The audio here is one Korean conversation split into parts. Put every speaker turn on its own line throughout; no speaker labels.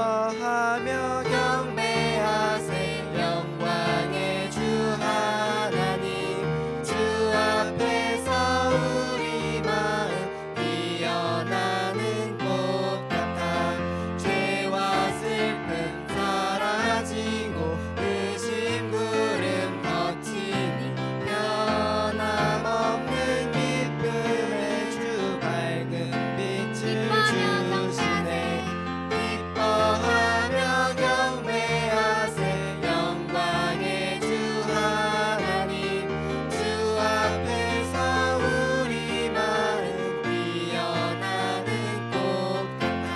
기뻐하며 경배하세. 영광의 주 하나님, 주 앞에서 우리 마음 피어나는 꽃 같아. 죄와 슬픔 사라지고 의심 구름 거치니 변함없는 기쁨의 주 밝은 빛을 주시네. 기뻐하며 경배하세. 영광의 주 하나님, 주 앞에서 우리 마음 피어나는 꽃 같아.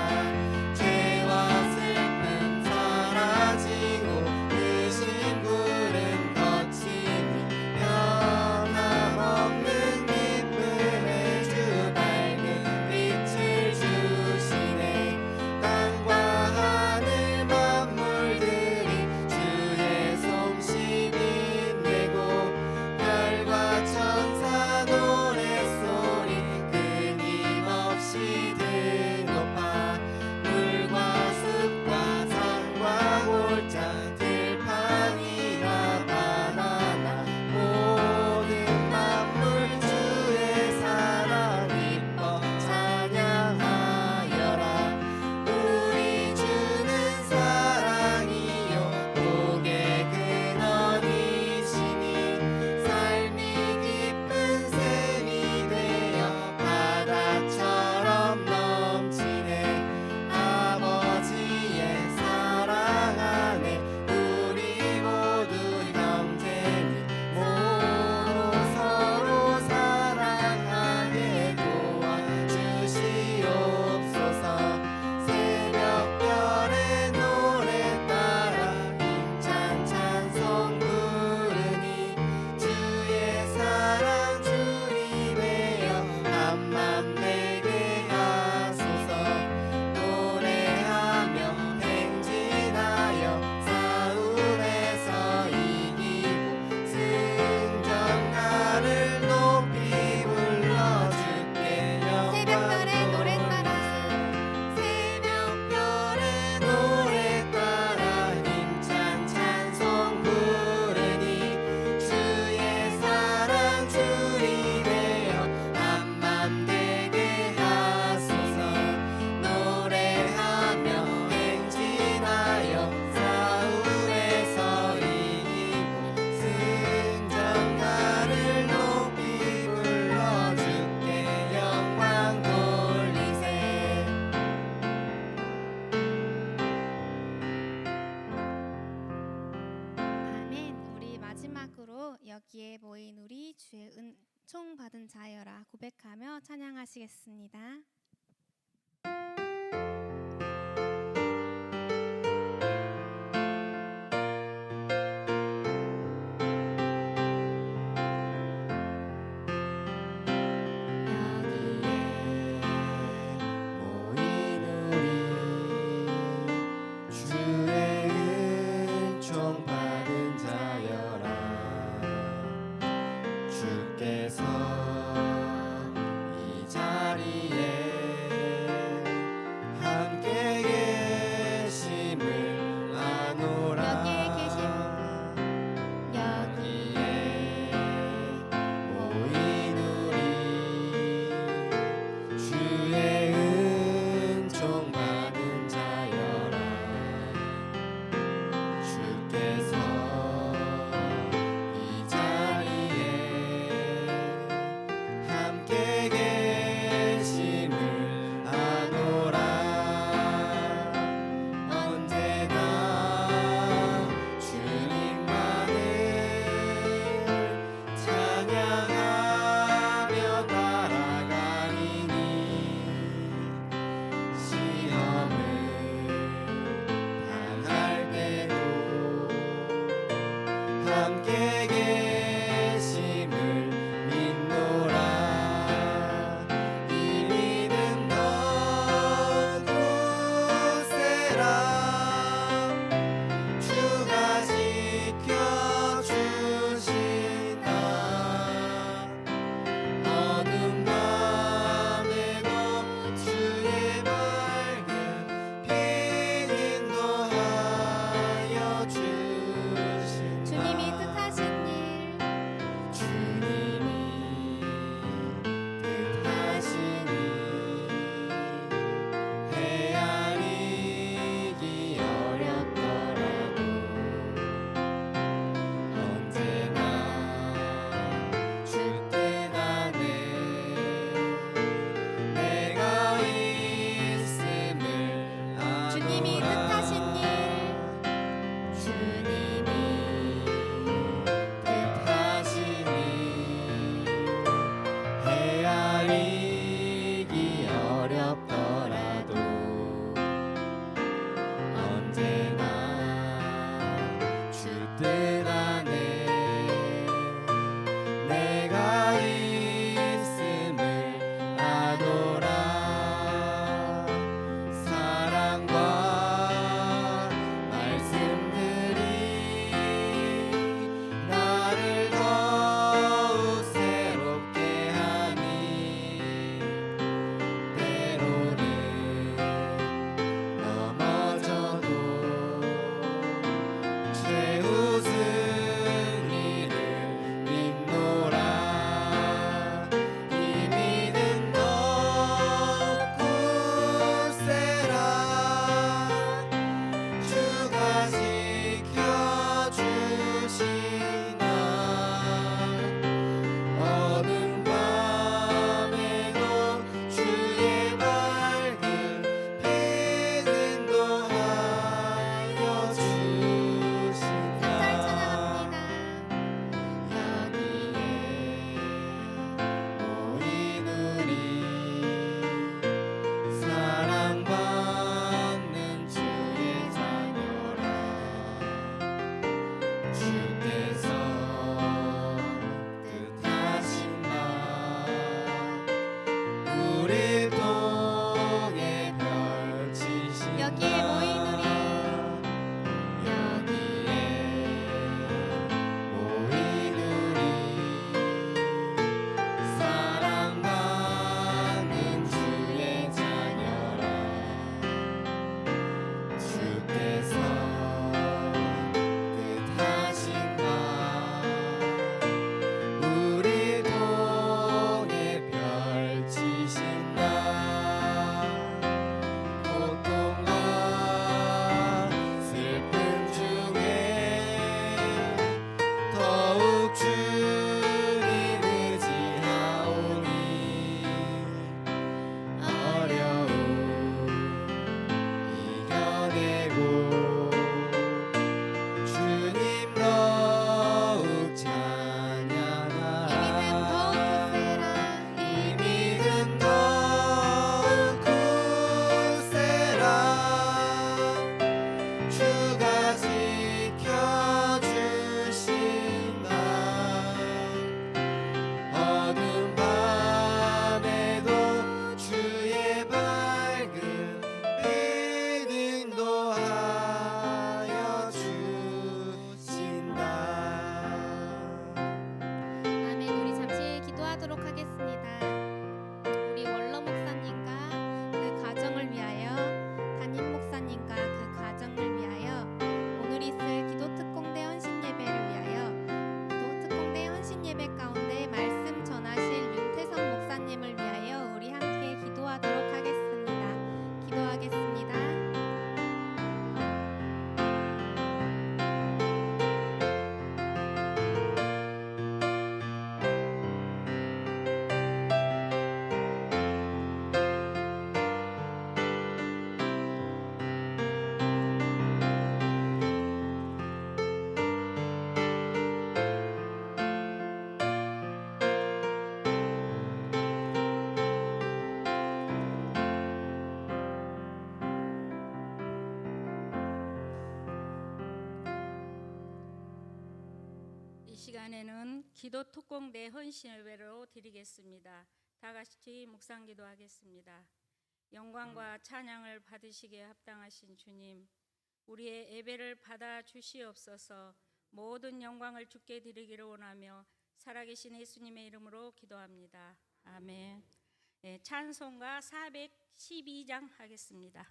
죄와 슬픔 사라지고 의심 구름 거치니 변함없는 기쁨의 주 밝은 빛을 주시네. 땅과 하늘 만물들이 주의 솜씨 빛내고 별과 천사 노랫소리 끊임없이 드높아. 물과 숲과 산과 골짜 들판이나 바나나 모든 만물 주의 사랑 기뻐 찬양하여라. 우리 주는 사랑이요 복의 근원이시니 삶이 기쁜 샘이 되어 바다처럼 넘치네. 아버지의 사랑 안에 우리 모두 형제니 모두 서로 사랑하게 도와주시옵소서. 새벽별의 노래 따라 힘찬 찬송 부르니 주의 사랑 주님이여 한맘 되게 하소서. 노래하며 행진하여 싸움에서 이기고 승전가를 높이 불러 주께
새벽별의 노래 따라
새벽별의 노래 따라 힘찬 찬송 부르니 주의 사랑 주님이여 한맘 되게 하소서. 노래하며 행진하여 싸움에서 이기고 승전가를 높이 불러 주께 영광 돌리세.
아멘. 우리 마지막으로 여기에 모인 우리 주의 은총 받은 자여라 고백하며 찬양하시겠습니다.
모인 우리 주의 은총 받은 자여라. 주께서 이 자리에
시간에는 기도 특공 내 헌신 예배로 드리겠습니다. 다 같이 묵상 기도하겠습니다. 영광과 찬양을 받으시기에 합당하신 주님, 우리의 예배를 받아 주시옵소서. 모든 영광을 주께 드리기를 원하며 살아계신 예수님의 이름으로 기도합니다. 아멘. 네, 찬송가 412장 하겠습니다.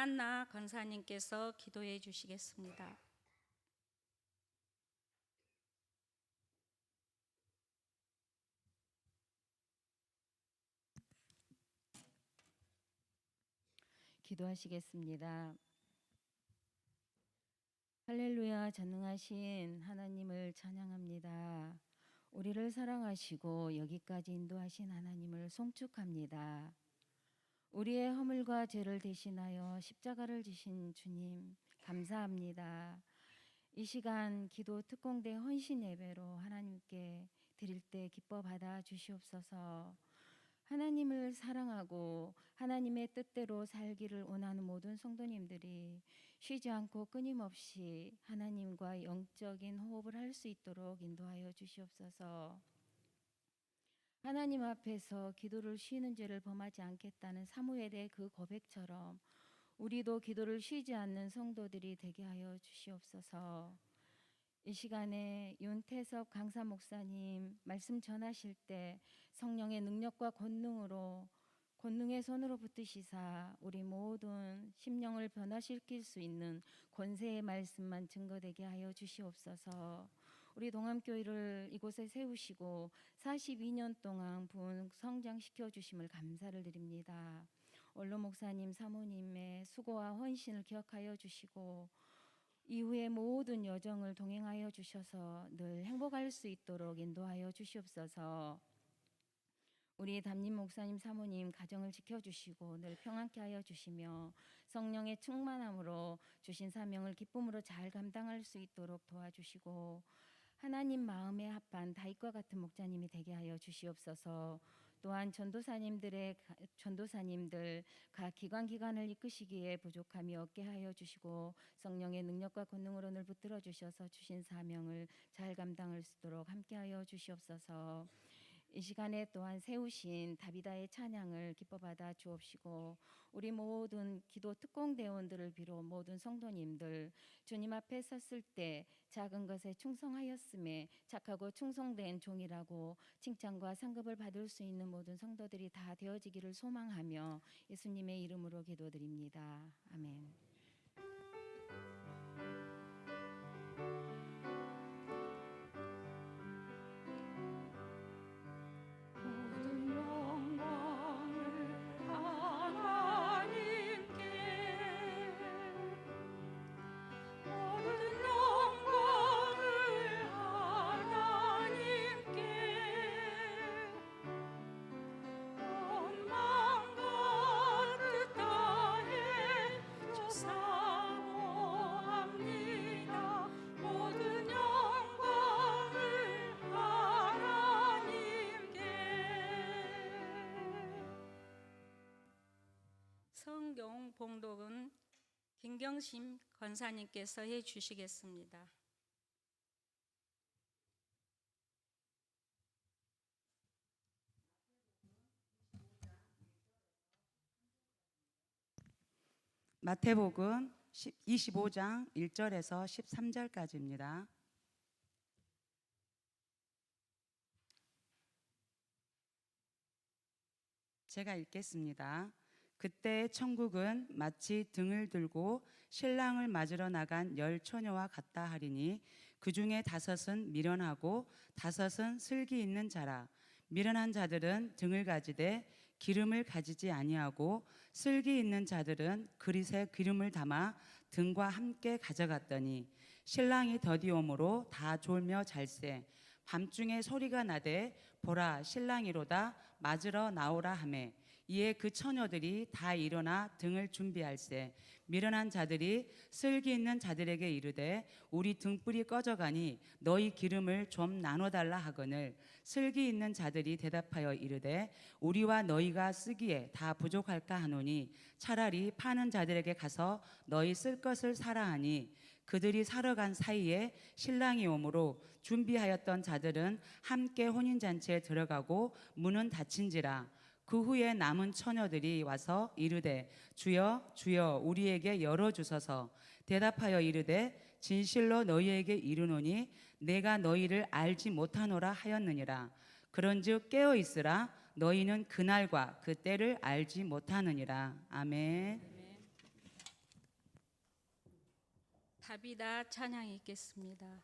장한나 권사님께서 기도해 주시겠습니다.
기도하시겠습니다. 할렐루야, 전능하신 하나님을 찬양합니다. 우리를 사랑하시고 여기까지 인도하신 하나님을 송축합니다. 우리의 허물과 죄를 대신하여 십자가를 지신 주님 감사합니다. 이 시간 기도 특공대 헌신 예배로 하나님께 드릴 때 기뻐 받아 주시옵소서. 하나님을 사랑하고 하나님의 뜻대로 살기를 원하는 모든 성도님들이 쉬지 않고 끊임없이 하나님과 영적인 호흡을 할 수 있도록 인도하여 주시옵소서. 하나님 앞에서 기도를 쉬는 죄를 범하지 않겠다는 사무엘의 그 고백처럼 우리도 기도를 쉬지 않는 성도들이 되게 하여 주시옵소서. 이 시간에 윤태섭 강사 목사님 말씀 전하실 때 성령의 능력과 권능의 손으로 붙드시사 우리 모든 심령을 변화시킬 수 있는 권세의 말씀만 증거되게 하여 주시옵소서. 우리 동암교회를 이곳에 세우시고 42년 동안 부흥 성장시켜 주심을 감사를 드립니다. 원로 목사님 사모님의 수고와 헌신을 기억하여 주시고 이후의 모든 여정을 동행하여 주셔서 늘 행복할 수 있도록 인도하여 주시옵소서. 우리 담임 목사님 사모님 가정을 지켜주시고 늘 평안케 하여 주시며 성령의 충만함으로 주신 사명을 기쁨으로 잘 감당할 수 있도록 도와주시고 하나님 마음에 합한 다윗과 같은 목자님이 되게 하여 주시옵소서. 또한 전도사님들 각 기관을 이끄시기에 부족함이 없게 하여 주시고 성령의 능력과 권능으로 늘 붙들어 주셔서 주신 사명을 잘 감당할 수 있도록 함께 하여 주시옵소서. 이 시간에 또한 세우신 다비다의 찬양을 기뻐 받아 주옵시고 우리 모든 기도 특공대원들을 비롯 모든 성도님들 주님 앞에 섰을 때 작은 것에 충성하였음에 착하고 충성된 종이라고 칭찬과 상급을 받을 수 있는 모든 성도들이 다 되어지기를 소망하며 예수님의 이름으로 기도드립니다. 아멘.
모든 영광을 하나님께 모든 영광을 하나님께 온 마음과 뜻 다해 사모합니다. 모든 영광을 하나님께. 성경 봉독은 김경심 권사님께서 해 주시겠습니다.
마태복음 25장 1절에서 13절까지입니다. 제가 읽겠습니다. 그때 천국은 마치 등을 들고 신랑을 맞으러 나간 10처녀와 같다 하리니 그 중에 5은 미련하고 5은 슬기 있는 자라. 미련한 자들은 등을 가지되 기름을 가지지 아니하고 슬기 있는 자들은 그릇에 기름을 담아 등과 함께 가져갔더니 신랑이 더디오므로 다 졸며 잘세. 밤중에 소리가 나되 보라 신랑이로다 맞으러 나오라 하매 이에 그 처녀들이 다 일어나 등을 준비할세. 미련한 자들이 슬기 있는 자들에게 이르되 우리 등불이 꺼져가니 너희 기름을 좀 나눠달라 하거늘 슬기 있는 자들이 대답하여 이르되 우리와 너희가 쓰기에 다 부족할까 하노니 차라리 파는 자들에게 가서 너희 쓸 것을 사라 하니 그들이 사러 간 사이에 신랑이 오므로 준비하였던 자들은 함께 혼인잔치에 들어가고 문은 닫힌지라. 그 후에 남은 처녀들이 와서 이르되 주여 주여 우리에게 열어주소서. 대답하여 이르되 진실로 너희에게 이르노니 내가 너희를 알지 못하노라 하였느니라. 그런즉 깨어 있으라. 너희는 그날과 그 때를 알지 못하느니라. 아멘.
다비다 찬양이 있겠습니다.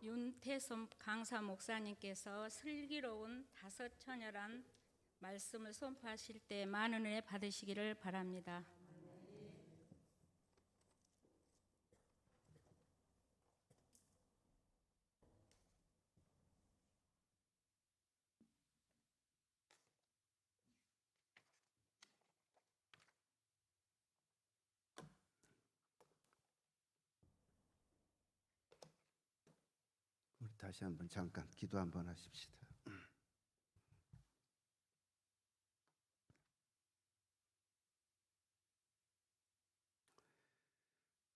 윤태솜 강사 목사님께서 슬기로운 다섯 처녀란 말씀을 선포하실 때 많은 은혜 받으시기를 바랍니다.
우리 다시 한번 잠깐 기도 한번 하십시다.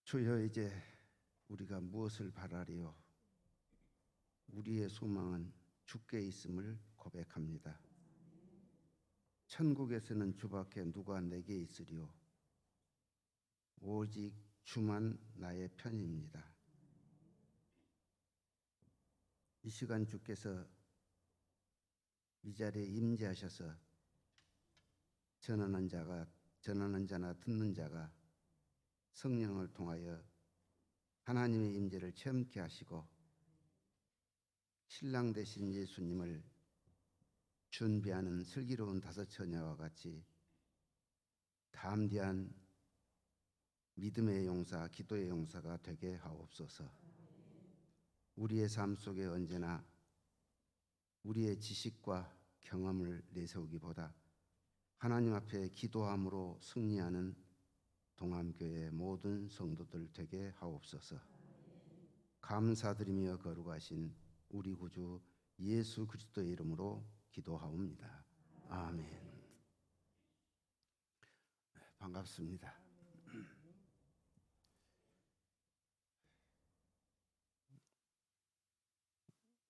주여, 이제 우리가 무엇을 바라리요? 우리의 소망은 주께 있음을 고백합니다. 천국에서는 주밖에 누가 내게 있으리요? 오직 주만 나의 편입니다. 이 시간 주께서 이 자리에 임재하셔서 전하는 자나 듣는 자가 성령을 통하여 하나님의 임재를 체험케 하시고 신랑 되신 예수님을 준비하는 슬기로운 다섯 처녀와 같이 담대한 믿음의 용사, 기도의 용사가 되게 하옵소서. 우리의 삶 속에 언제나 우리의 지식과 경험을 내세우기보다 하나님 앞에 기도함으로 승리하는 동암교회 모든 성도들 되게 하옵소서. 감사드리며 거룩하신 우리 구주 예수 그리스도의 이름으로 기도하옵니다. 아멘. 반갑습니다.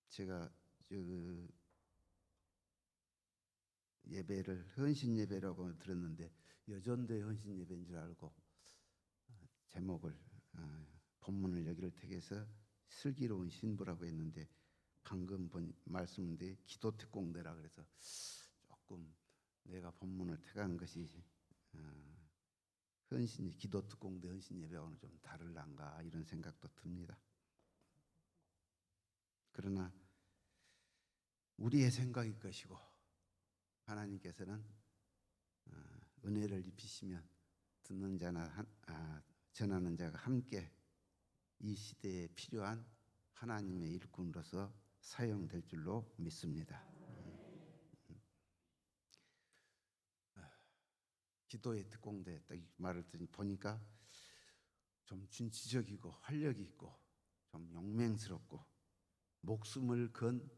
제가 예배를 헌신 예배라고 들었는데 여전대 헌신 예배인 줄 알고 제목을 본문을 여기를 택해서 슬기로운 신부라고 했는데 방금 본 말씀인데 기도 특공대라 그래서 조금 내가 본문을 택한 것이 헌신 기도 특공대 헌신 예배와는 좀 다를란가 이런 생각도 듭니다. 그러나 우리의 생각일 것이고 하나님께서는 은혜를 입히시면 듣는 자나 전하는 자가 함께 이 시대에 필요한 하나님의 일꾼으로서 사용될 줄로 믿습니다. 기도의 특공대 딱 말을 보니까 좀 진취적이고 활력이 있고 좀 용맹스럽고 목숨을 건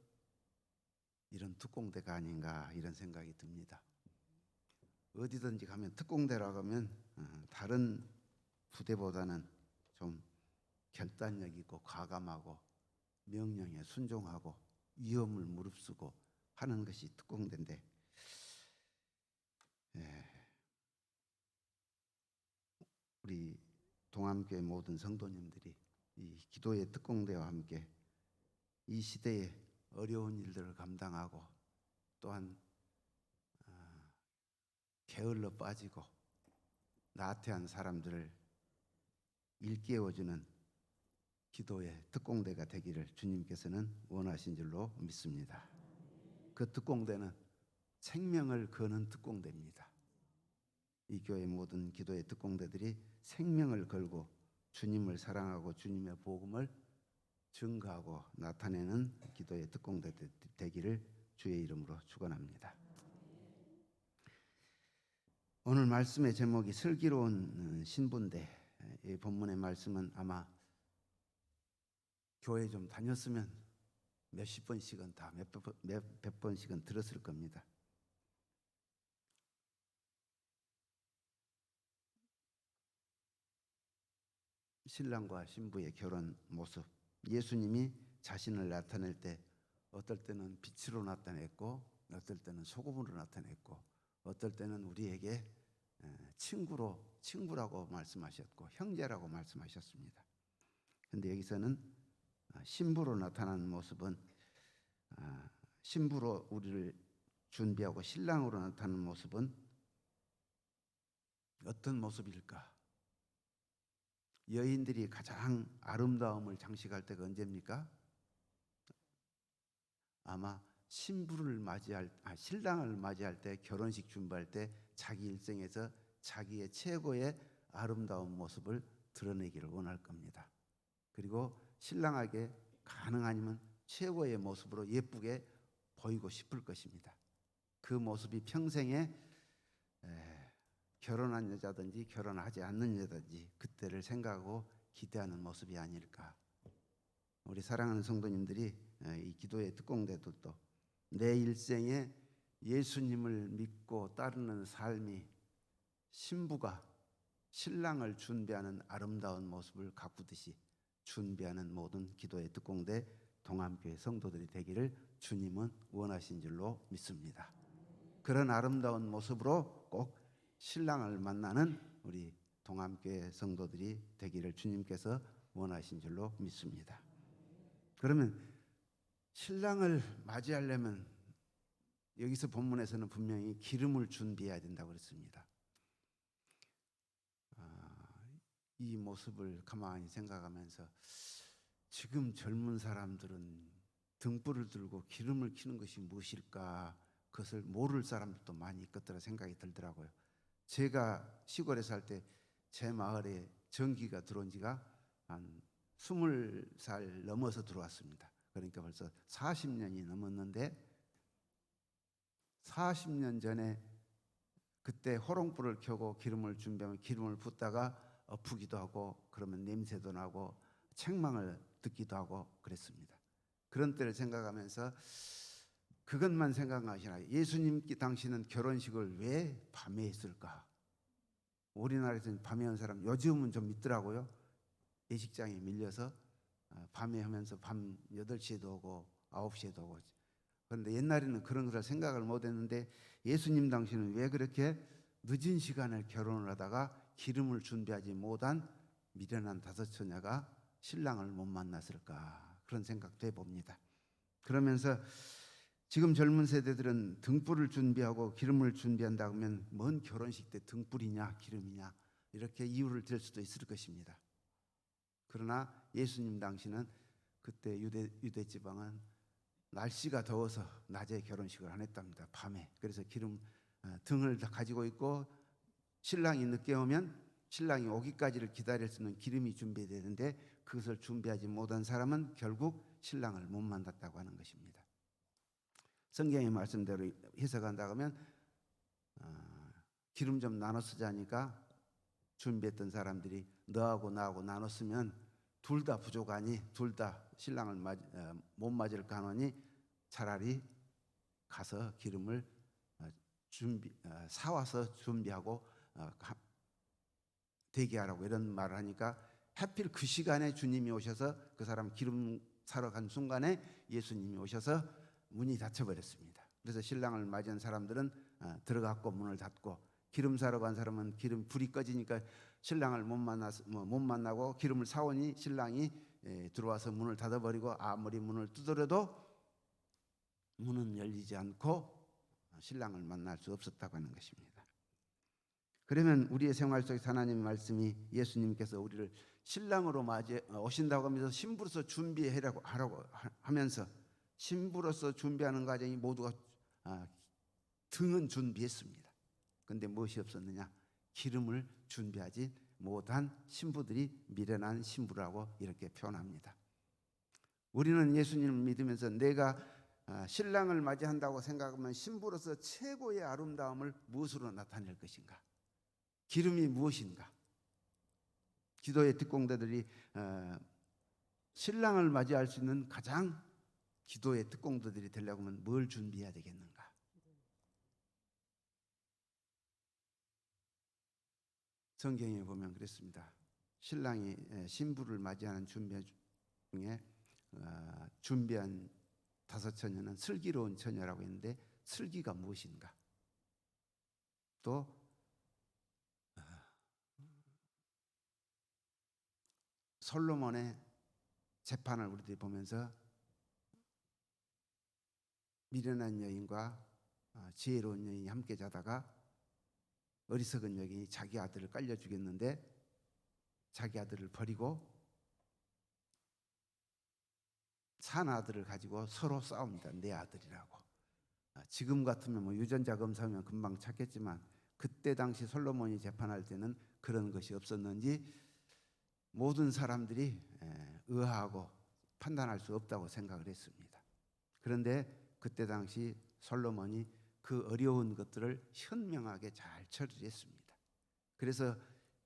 이런 특공대가 아닌가 이런 생각이 듭니다. 어디든지 가면 특공대라고 하면 다른 부대보다는 좀 결단력 있고 과감하고 명령에 순종하고 위험을 무릅쓰고 하는 것이 특공대인데 우리 동암교회 모든 성도님들이 이 기도의 특공대와 함께 이 시대에 어려운 일들을 감당하고 또한 게을러 빠지고 나태한 사람들을 일깨워주는 기도의 특공대가 되기를 주님께서는 원하신 줄로 믿습니다. 그 특공대는 생명을 거는 특공대입니다. 이 교회 모든 기도의 특공대들이 생명을 걸고 주님을 사랑하고 주님의 복음을 증거하고 나타내는 기도의 특공대 되기를 주의 이름으로 축원합니다. 오늘 말씀의 제목이 슬기로운 신부인데 이 본문의 말씀은 아마 교회 좀 다녔으면 몇십 번씩은 다 몇 번씩은 들었을 겁니다. 신랑과 신부의 결혼 모습, 예수님이 자신을 나타낼 때 어떨 때는 빛으로 나타냈고 어떨 때는 소금으로 나타냈고 어떨 때는 우리에게 친구라고 말씀하셨고 형제라고 말씀하셨습니다. 그런데 여기서는 신부로 나타나는 모습은 신부로 우리를 준비하고 신랑으로 나타나는 모습은 어떤 모습일까? 여인들이 가장 아름다움을 장식할 때가 언제입니까? 아마 신랑을 맞이할 때, 결혼식 준비할 때 자기 일생에서 자기의 최고의 아름다운 모습을 드러내기를 원할 겁니다. 그리고 신랑에게 가능하면 최고의 모습으로 예쁘게 보이고 싶을 것입니다. 그 모습이 평생에 결혼한 여자든지 결혼하지 않는 여자든지 그때를 생각하고 기대하는 모습이 아닐까. 우리 사랑하는 성도님들이 이 기도의 특공대들도 내 일생에 예수님을 믿고 따르는 삶이 신부가 신랑을 준비하는 아름다운 모습을 가꾸듯이 준비하는 모든 기도의 특공대 동암교회 성도들이 되기를 주님은 원하신 줄로 믿습니다. 그런 아름다운 모습으로 꼭 신랑을 만나는 우리 동암교회 성도들이 되기를 주님께서 원하신 줄로 믿습니다. 그러면 신랑을 맞이하려면 여기서 본문에서는 분명히 기름을 준비해야 된다고 그랬습니다. 이 모습을 가만히 생각하면서 지금 젊은 사람들은 등불을 들고 기름을 켜는 것이 무엇일까, 그것을 모를 사람들도 많이 있겠더라 생각이 들더라고요. 제가 시골에 살 때 제 마을에 전기가 들어온 지가 한 20살 넘어서 들어왔습니다. 그러니까 벌써 40년이 넘었는데 40년 전에 그때 호롱불을 켜고 기름을 준비하면 기름을 붓다가 엎기도 하고 그러면 냄새도 나고 책망을 듣기도 하고 그랬습니다. 그런 때를 생각하면서 그것만 생각하시나, 예수님 당시는 결혼식을 왜 밤에 했을까? 우리나라에서는 밤에 하는 사람 요즘은 좀 있더라고요. 예식장에 밀려서 밤에 하면서 밤 8시에도 오고 9시에도 오고. 그런데 옛날에는 그런 걸 생각을 못했는데 예수님 당시는 왜 그렇게 늦은 시간에 결혼을 하다가 기름을 준비하지 못한 미련한 5처녀가 신랑을 못 만났을까, 그런 생각도 해봅니다. 그러면서 지금 젊은 세대들은 등불을 준비하고 기름을 준비한다고 하면 뭔 결혼식 때 등불이냐 기름이냐 이렇게 이유를 들 수도 있을 것입니다. 그러나 예수님 당시는 그때 유대 지방은 날씨가 더워서 낮에 결혼식을 안 했답니다. 밤에. 그래서 기름 등을 다 가지고 있고 신랑이 늦게 오면 신랑이 오기까지를 기다릴 수 있는 기름이 준비되는데 그것을 준비하지 못한 사람은 결국 신랑을 못 만났다고 하는 것입니다. 성경의 말씀대로 해석한다고 하면 기름 좀 나눠 쓰자니까 준비했던 사람들이 너하고 나하고 나눠 쓰면 둘 다 부족하니 둘 다 신랑을 못 맞을까 하니 차라리 가서 기름을 사와서 준비하고 대기하라고 이런 말을 하니까 하필 그 시간에 주님이 오셔서 그 사람 기름 사러 간 순간에 예수님이 오셔서 문이 닫혀버렸습니다. 그래서 신랑을 맞이한 사람들은 들어갔고 문을 닫고, 기름 사러 간 사람은 기름 불이 꺼지니까 신랑을 못 만나고 기름을 사오니 신랑이 들어와서 문을 닫아버리고 아무리 문을 두드려도 문은 열리지 않고 신랑을 만날 수 없었다고 하는 것입니다. 그러면 우리의 생활 속에서 하나님의 말씀이 예수님께서 우리를 신랑으로 맞이 오신다고 하면서 신부로서 준비하라고 하면서 신부로서 준비하는 과정이 모두가 등은 준비했습니다. 그런데 무엇이 없었느냐? 기름을 준비하지 못한 신부들이 미련한 신부라고 이렇게 표현합니다. 우리는 예수님을 믿으면서 내가 신랑을 맞이한다고 생각하면 신부로서 최고의 아름다움을 무엇으로 나타낼 것인가? 기름이 무엇인가? 기도의 특공대들이 신랑을 맞이할 수 있는 가장 기도의 특공대들이 되려고 하면 뭘 준비해야 되겠는가? 성경에 보면 그랬습니다. 신랑이 신부를 맞이하는 준비 중에 준비한 5처녀는 슬기로운 처녀라고 했는데 슬기가 무엇인가? 또 솔로몬의 재판을 우리들이 보면서 미련한 여인과 지혜로운 여인이 함께 자다가 어리석은 여인이 자기 아들을 깔려 죽였는데 자기 아들을 버리고 한 아들을 가지고 서로 싸웁니다. 내 아들이라고. 지금 같으면 뭐 유전자 검사면 금방 찾겠지만 그때 당시 솔로몬이 재판할 때는 그런 것이 없었는지 모든 사람들이 의아하고 판단할 수 없다고 생각을 했습니다. 그런데 그때 당시 솔로몬이 그 어려운 것들을 현명하게 잘 처리했습니다. 그래서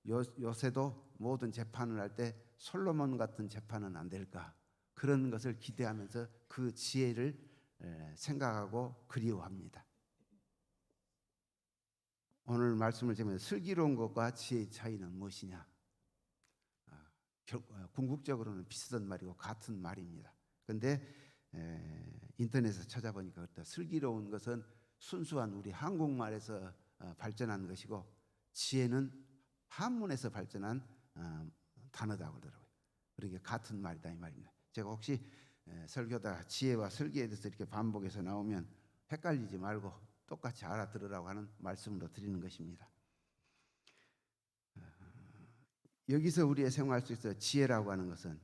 요새도 모든 재판을 할 때 솔로몬 같은 재판은 안 될까, 그런 것을 기대하면서 그 지혜를 생각하고 그리워합니다. 오늘 말씀을 드리면 슬기로운 것과 지혜의 차이는 무엇이냐? 궁극적으로는 비슷한 말이고 같은 말입니다. 그런데 인터넷에서 찾아보니까 그렇다. 슬기로운 것은 순수한 우리 한국말에서 발전한 것이고, 지혜는 한문에서 발전한 단어다 그러더라고요. 그러니까 같은 말이다 이 말입니다. 제가 혹시 설교다 지혜와 설계에 대해서 이렇게 반복해서 나오면 헷갈리지 말고 똑같이 알아들으라고 하는 말씀으로 드리는 것입니다. 여기서 우리의 생활 속에서 지혜라고 하는 것은,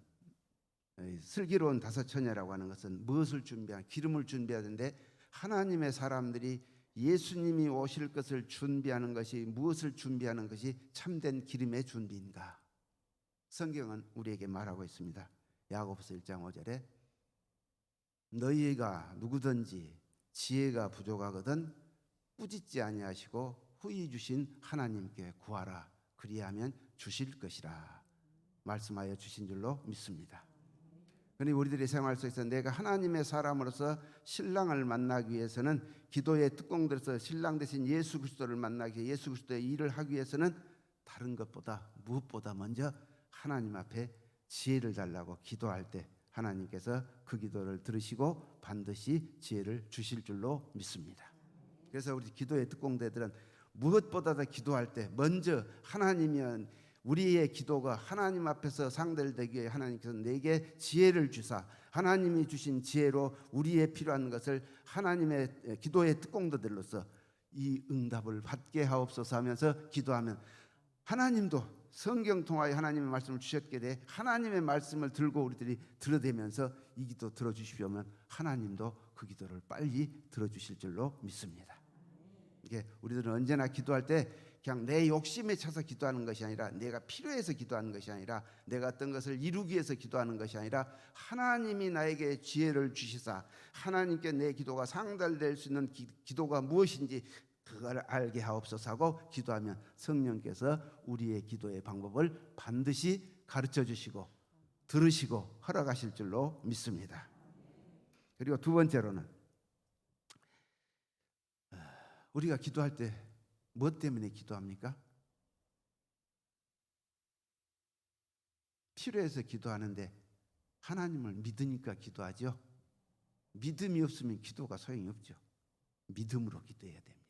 슬기로운 다섯 처녀라고 하는 것은 무엇을 기름을 준비하는데, 하나님의 사람들이 예수님이 오실 것을 준비하는 것이, 무엇을 준비하는 것이 참된 기름의 준비인가? 성경은 우리에게 말하고 있습니다. 야고보서 1장 5절에 너희가 누구든지 지혜가 부족하거든 꾸짖지 아니하시고 후히 주신 하나님께 구하라. 그리하면 주실 것이라 말씀하여 주신 줄로 믿습니다. 그런데 우리들의 생활 속에서 내가 하나님의 사람으로서 신랑을 만나기 위해서는, 기도의 뚜껑들에서 신랑 대신 예수 그리스도를 만나기 위해 예수 그리스도의 일을 하기 위해서는 다른 것보다 무엇보다 먼저 하나님 앞에 지혜를 달라고 기도할 때 하나님께서 그 기도를 들으시고 반드시 지혜를 주실 줄로 믿습니다. 그래서 우리 기도의 특공대들은 무엇보다도 기도할 때 먼저 하나님이면 우리의 기도가 하나님 앞에서 상대를 되기 위해 하나님께서 내게 지혜를 주사, 하나님이 주신 지혜로 우리의 필요한 것을 하나님의 기도의 특공대들로서 이 응답을 받게 하옵소서 하면서 기도하면, 하나님도 성경 통하여 하나님의 말씀을 주셨게 돼 하나님의 말씀을 들고 우리들이 들어대면서 이 기도 들어주시오 하면 하나님도 그 기도를 빨리 들어주실 줄로 믿습니다. 이게 우리들은 언제나 기도할 때 그냥 내 욕심에 차서 기도하는 것이 아니라, 내가 필요해서 기도하는 것이 아니라, 내가 어떤 것을 이루기 위해서 기도하는 것이 아니라, 하나님이 나에게 지혜를 주시사 하나님께 내 기도가 상달될 수 있는 기도가 무엇인지 그걸 알게 하옵소서 하고 기도하면 성령께서 우리의 기도의 방법을 반드시 가르쳐 주시고 들으시고 허락하실 줄로 믿습니다. 그리고 두 번째로는, 우리가 기도할 때 무엇 때문에 기도합니까? 필요해서 기도하는데 하나님을 믿으니까 기도하죠. 믿음이 없으면 기도가 소용이 없죠. 믿음으로 기도해야 됩니다.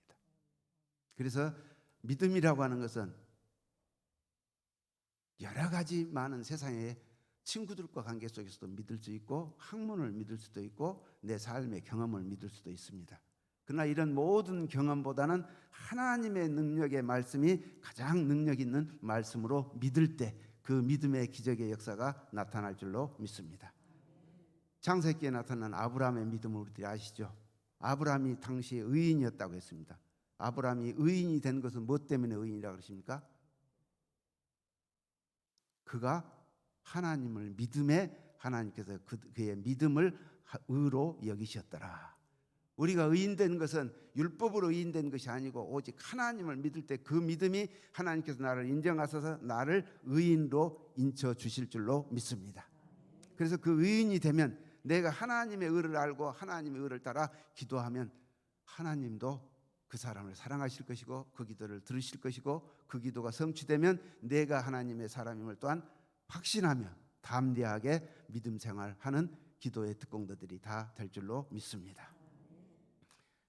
그래서 믿음이라고 하는 것은 여러 가지 많은 세상의 친구들과 관계 속에서도 믿을 수 있고, 학문을 믿을 수도 있고, 내 삶의 경험을 믿을 수도 있습니다. 그러나 이런 모든 경험보다는 하나님의 능력의 말씀이 가장 능력 있는 말씀으로 믿을 때 그 믿음의 기적의 역사가 나타날 줄로 믿습니다. 창세기에 나타난 아브라함의 믿음을 우리들이 아시죠? 아브라함이 당시에 의인이었다고 했습니다. 아브라함이 의인이 된 것은 무엇 때문에 의인이라고 그러십니까? 그가 하나님을 믿음에 하나님께서 그의 믿음을 의로 여기셨더라. 우리가 의인된 것은 율법으로 의인된 것이 아니고 오직 하나님을 믿을 때 그 믿음이 하나님께서 나를 인정하셔서 나를 의인으로 인쳐 주실 줄로 믿습니다. 그래서 그 의인이 되면 내가 하나님의 의를 알고 하나님의 의를 따라 기도하면 하나님도 그 사람을 사랑하실 것이고 그 기도를 들으실 것이고, 그 기도가 성취되면 내가 하나님의 사람임을 또한 확신하며 담대하게 믿음 생활하는 기도의 특공대들이 다 될 줄로 믿습니다.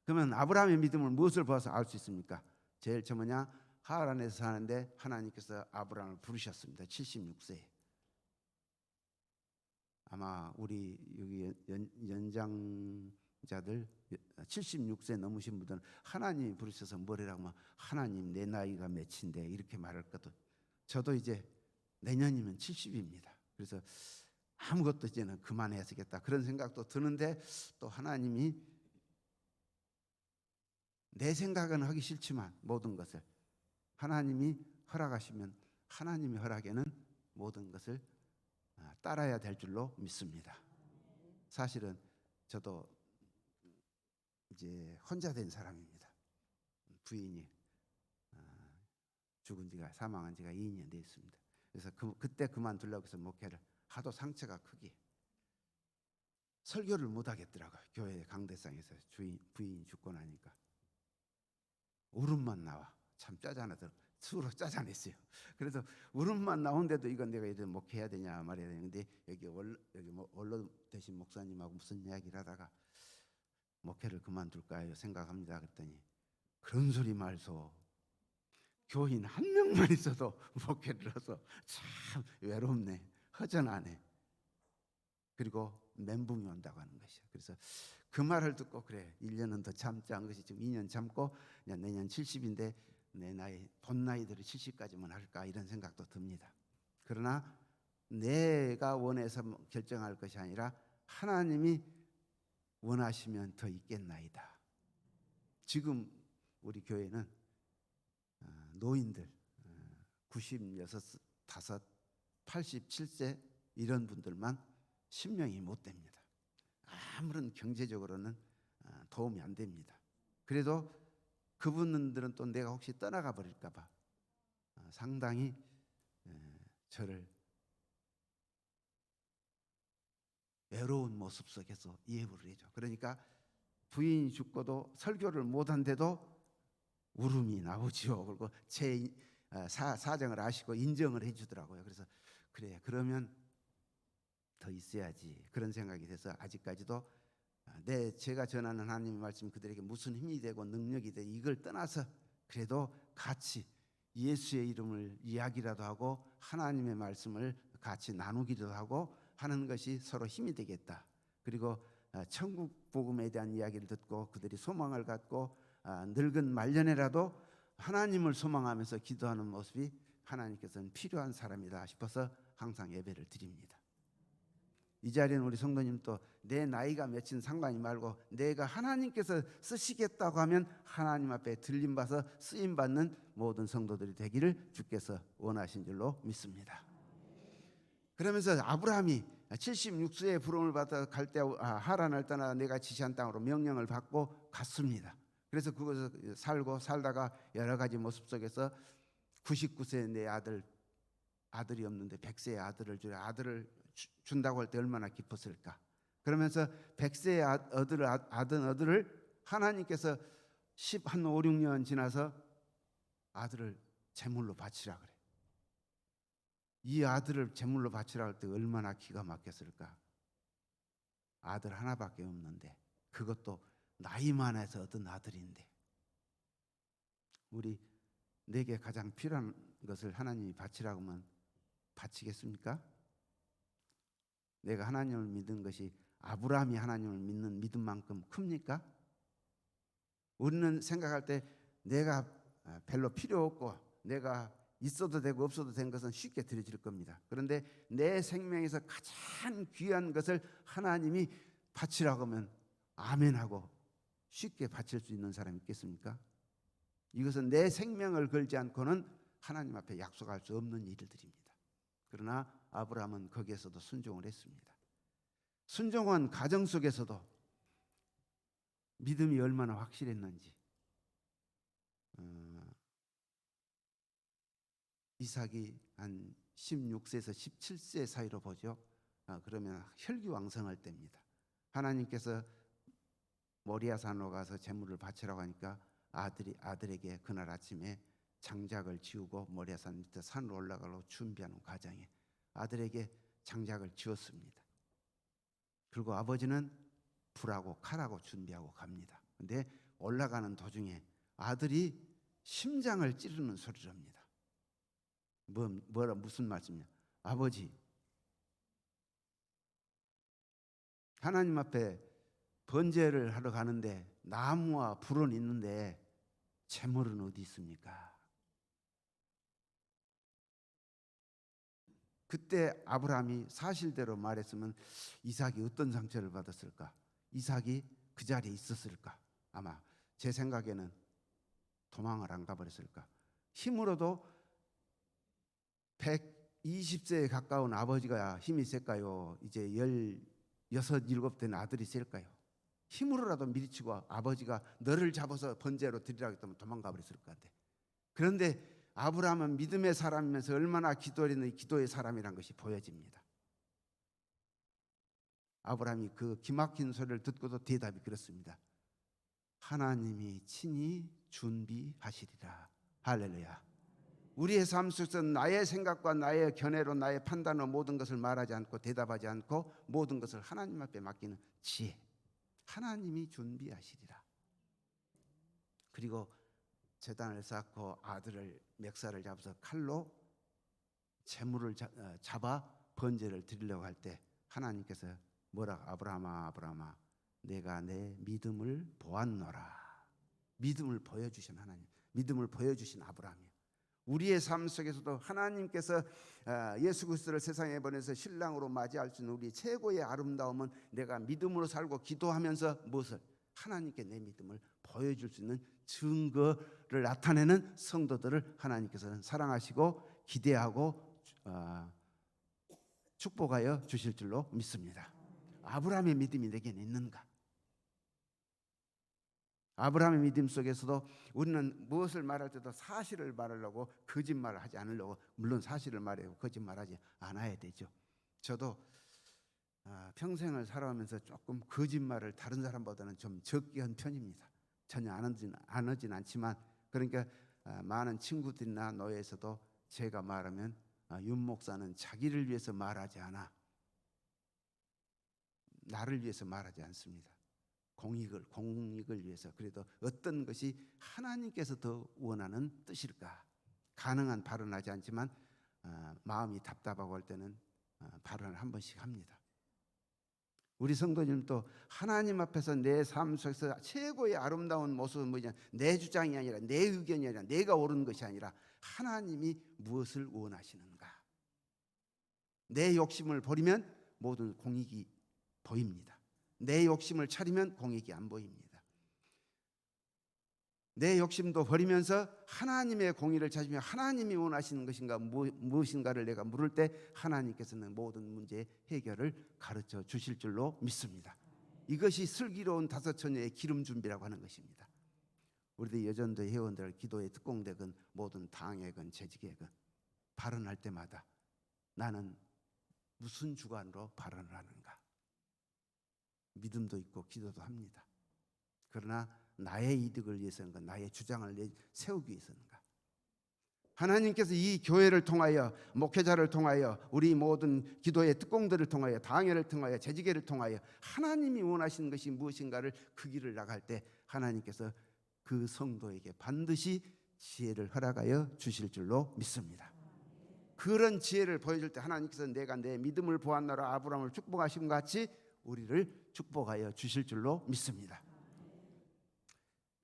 그러면 아브라함의 믿음을 무엇을 봐서 알 수 있습니까? 제일 처음 뭐냐? 하란에서 사는데 하나님께서 아브라함을 부르셨습니다. 76세에. 아마 우리 여기 연장자들 76세 넘으신 분들은 하나님이 부르셔서 뭐래라고 하면, 하나님 내 나이가 몇인데 이렇게 말할 것도. 저도 이제 내년이면 70입니다. 그래서 아무것도 이제는 그만해야 되겠다 그런 생각도 드는데 또 하나님이 내 생각은 하기 싫지만 모든 것을 하나님이 허락하시면 하나님의 허락에는 모든 것을 따라야 될 줄로 믿습니다. 사실은 저도 이제 혼자 된 사람입니다. 부인이 죽은 지가 사망한 지가 2년 됐습니다. 그래서 그때 그만두려고 해서 목회를 하도 상처가 크게 설교를 못 하겠더라고요. 교회 강대상에서 부인이 죽고 나니까 울음만 나와. 참 짜잔하더라고요. 스스로 짜잔했어요. 그래서 울음만 나오는데도 이건 내가 이제 목회해야 되냐 말해야 되는데 여기 원로 되신 목사님하고 무슨 이야기를 하다가 목회를 그만둘까 생각합니다. 그랬더니 그런 소리 말소. 교인 한 명만 있어도 목회를 해서 참 외롭네, 허전하네. 그리고 멘붕이 온다고 하는 것이야. 그래서 그 말을 듣고 그래 1년은 더 참자 한 것이 지금 2년 참고 내년 70인데 내 나이 본 나이대로 70까지만 할까 이런 생각도 듭니다. 그러나 내가 원해서 결정할 것이 아니라 하나님이 원하시면 더 있겠나이다. 지금 우리 교회는 노인들 96, 5, 87세 이런 분들만 10명이 못 됩니다. 아무런 경제적으로는 도움이 안 됩니다. 그래도 그분들은 또 내가 혹시 떠나가 버릴까 봐 상당히 저를 외로운 모습 속에서 예우를 해줘. 그러니까 부인이 죽고도 설교를 못한데도 울음이 나오지요. 그리고 제 사정을 아시고 인정을 해주더라고요. 그래서 그래 그러면 더 있어야지 그런 생각이 돼서 아직까지도 제가 전하는 하나님의 말씀 그들에게 무슨 힘이 되고 능력이 되고 이걸 떠나서 그래도 같이 예수의 이름을 이야기라도 하고 하나님의 말씀을 같이 나누기도 하고 하는 것이 서로 힘이 되겠다. 그리고 천국 복음에 대한 이야기를 듣고 그들이 소망을 갖고 늙은 말년에라도 하나님을 소망하면서 기도하는 모습이 하나님께서는 필요한 사람이다 싶어서 항상 예배를 드립니다. 이 자리는 우리 성도님도 내 나이가 몇인 상관이 말고 내가 하나님께서 쓰시겠다고 하면 하나님 앞에 들림받아서 쓰임받는 모든 성도들이 되기를 주께서 원하신 줄로 믿습니다. 그러면서 아브라함이 76세의 부름을 받아 갈대 하란을 떠나 내가 지시한 땅으로 명령을 받고 갔습니다. 그래서 그곳에서 살다가 여러 가지 모습 속에서 99세 내 아들이 없는데 100세의 아들을 주려 아들을 준다고 할 때 얼마나 기뻤을까. 그러면서 100세의 아들을 하나님께서 5, 6년 지나서 아들을 제물로 바치라 그래. 이 아들을 제물로 바치라 할 때 얼마나 기가 막혔을까. 아들 하나밖에 없는데 그것도 나이 많아서 얻은 아들인데 우리 내게 가장 필요한 것을 하나님이 바치라고 하면 바치겠습니까? 내가 하나님을 믿은 것이 아브라함이 하나님을 믿는 믿음만큼 큽니까? 우리는 생각할 때 내가 별로 필요 없고 내가 있어도 되고 없어도 된 것은 쉽게 드려질 겁니다. 그런데 내 생명에서 가장 귀한 것을 하나님이 바치라고 하면 아멘하고 쉽게 바칠 수 있는 사람이 있겠습니까? 이것은 내 생명을 걸지 않고는 하나님 앞에 약속할 수 없는 일들입니다. 그러나 아브라함은 거기에서도 순종을 했습니다. 순종한 가정 속에서도 믿음이 얼마나 확실했는지 이삭이 한 16세에서 17세 사이로 보죠. 그러면 혈기왕성할 때입니다. 하나님께서 모리아산으로 가서 제물을 바치라고 하니까 아들에게 그날 아침에 장작을 지우고 모리아산 밑에 산으로 올라가려고 준비하는 과정에 아들에게 장작을 지웠습니다. 그리고 아버지는 불하고 칼하고 준비하고 갑니다. 그런데 올라가는 도중에 아들이 심장을 찌르는 소리를 합니다. 무슨 말씀이냐? 아버지, 하나님 앞에 번제를 하러 가는데 나무와 불은 있는데 제물은 어디 있습니까? 그때 아브라함이 사실대로 말했으면 이삭이 어떤 상처를 받았을까? 이삭이 그 자리에 있었을까? 아마 제 생각에는 도망을 안 가버렸을까? 힘으로도 120세에 가까운 아버지가 힘이 셀까요? 이제 16, 17된 아들이 셀까요? 힘으로라도 밀치고 아버지가 너를 잡아서 번제로 드리라고 했다면 도망가 버렸을 것 같아. 그런데 아브라함은 믿음의 사람이면서 얼마나 기도하는 기도의 사람이란 것이 보여집니다. 아브라함이 그 기막힌 소리를 듣고도 대답이 그렇습니다. 하나님이 친히 준비하시리라. 할렐루야. 우리의 삶 속에서 나의 생각과 나의 견해로 나의 판단으로 모든 것을 말하지 않고 대답하지 않고 모든 것을 하나님 앞에 맡기는 지혜. 하나님이 준비하시리라. 그리고 제단을 쌓고 아들을 멱살을 잡아서 칼로 재물을 잡아 번제를 드리려고 할 때 하나님께서 뭐라 아브라함아 아브라함아 내가 내 믿음을 보았노라. 믿음을 보여주신 하나님, 믿음을 보여주신 아브라함이요. 우리의 삶 속에서도 하나님께서 예수 그리스도를 세상에 보내서 신랑으로 맞이할 수 있는 우리 최고의 아름다움은 내가 믿음으로 살고 기도하면서 무엇을 하나님께 내 믿음을 보여줄 수 있는 증거를 나타내는 성도들을 하나님께서는 사랑하시고 기대하고 축복하여 주실 줄로 믿습니다. 아브라함의 믿음이 내게는 있는가? 아브라함의 믿음 속에서도 우리는 무엇을 말할 때도 사실을 말하려고 거짓말을 하지 않으려고, 물론 사실을 말해요. 거짓말하지 않아야 되죠. 저도 평생을 살아오면서 조금 거짓말을 다른 사람보다는 좀 적게 한 편입니다. 전혀 안 하진 않지만, 그러니까 많은 친구들이나 노예에서도 제가 말하면 윤 목사는 자기를 위해서 말하지 않아, 나를 위해서 말하지 않습니다. 공익을 위해서. 그래도 어떤 것이 하나님께서 더 원하는 뜻일까? 가능한 발언하지 않지만 마음이 답답하고 할 때는 발언을 한 번씩 합니다. 우리 성도님도 하나님 앞에서 내 삶 속에서 최고의 아름다운 모습은 뭐냐? 내 주장이 아니라, 내 의견이 아니라, 내가 옳은 것이 아니라 하나님이 무엇을 원하시는가? 내 욕심을 버리면 모든 공익이 보입니다. 내 욕심을 차리면 공익이 안 보입니다. 내 욕심도 버리면서 하나님의 공의를 찾으며 하나님이 원하시는 것인가 무엇인가를 내가 물을 때 하나님께서는 모든 문제의 해결을 가르쳐 주실 줄로 믿습니다. 이것이 슬기로운 다섯 처녀의 기름 준비라고 하는 것입니다. 우리들 여전도 회원들 기도의 특공대건 모든 당회건 재직회건 발언할 때마다 나는 무슨 주관으로 발언을 하는가? 믿음도 있고 기도도 합니다. 그러나 나의 이득을 위해서인가, 나의 주장을 세우기 위해서인가? 하나님께서 이 교회를 통하여, 목회자를 통하여, 우리 모든 기도의 특공들을 통하여, 당회를 통하여, 재직회를 통하여 하나님이 원하시는 것이 무엇인가를 그 길을 나갈 때 하나님께서 그 성도에게 반드시 지혜를 허락하여 주실 줄로 믿습니다. 그런 지혜를 보여줄 때 하나님께서 내가 내 믿음을 보았노라 아브라함을 축복하신 것 같이 우리를 축복하여 주실 줄로 믿습니다.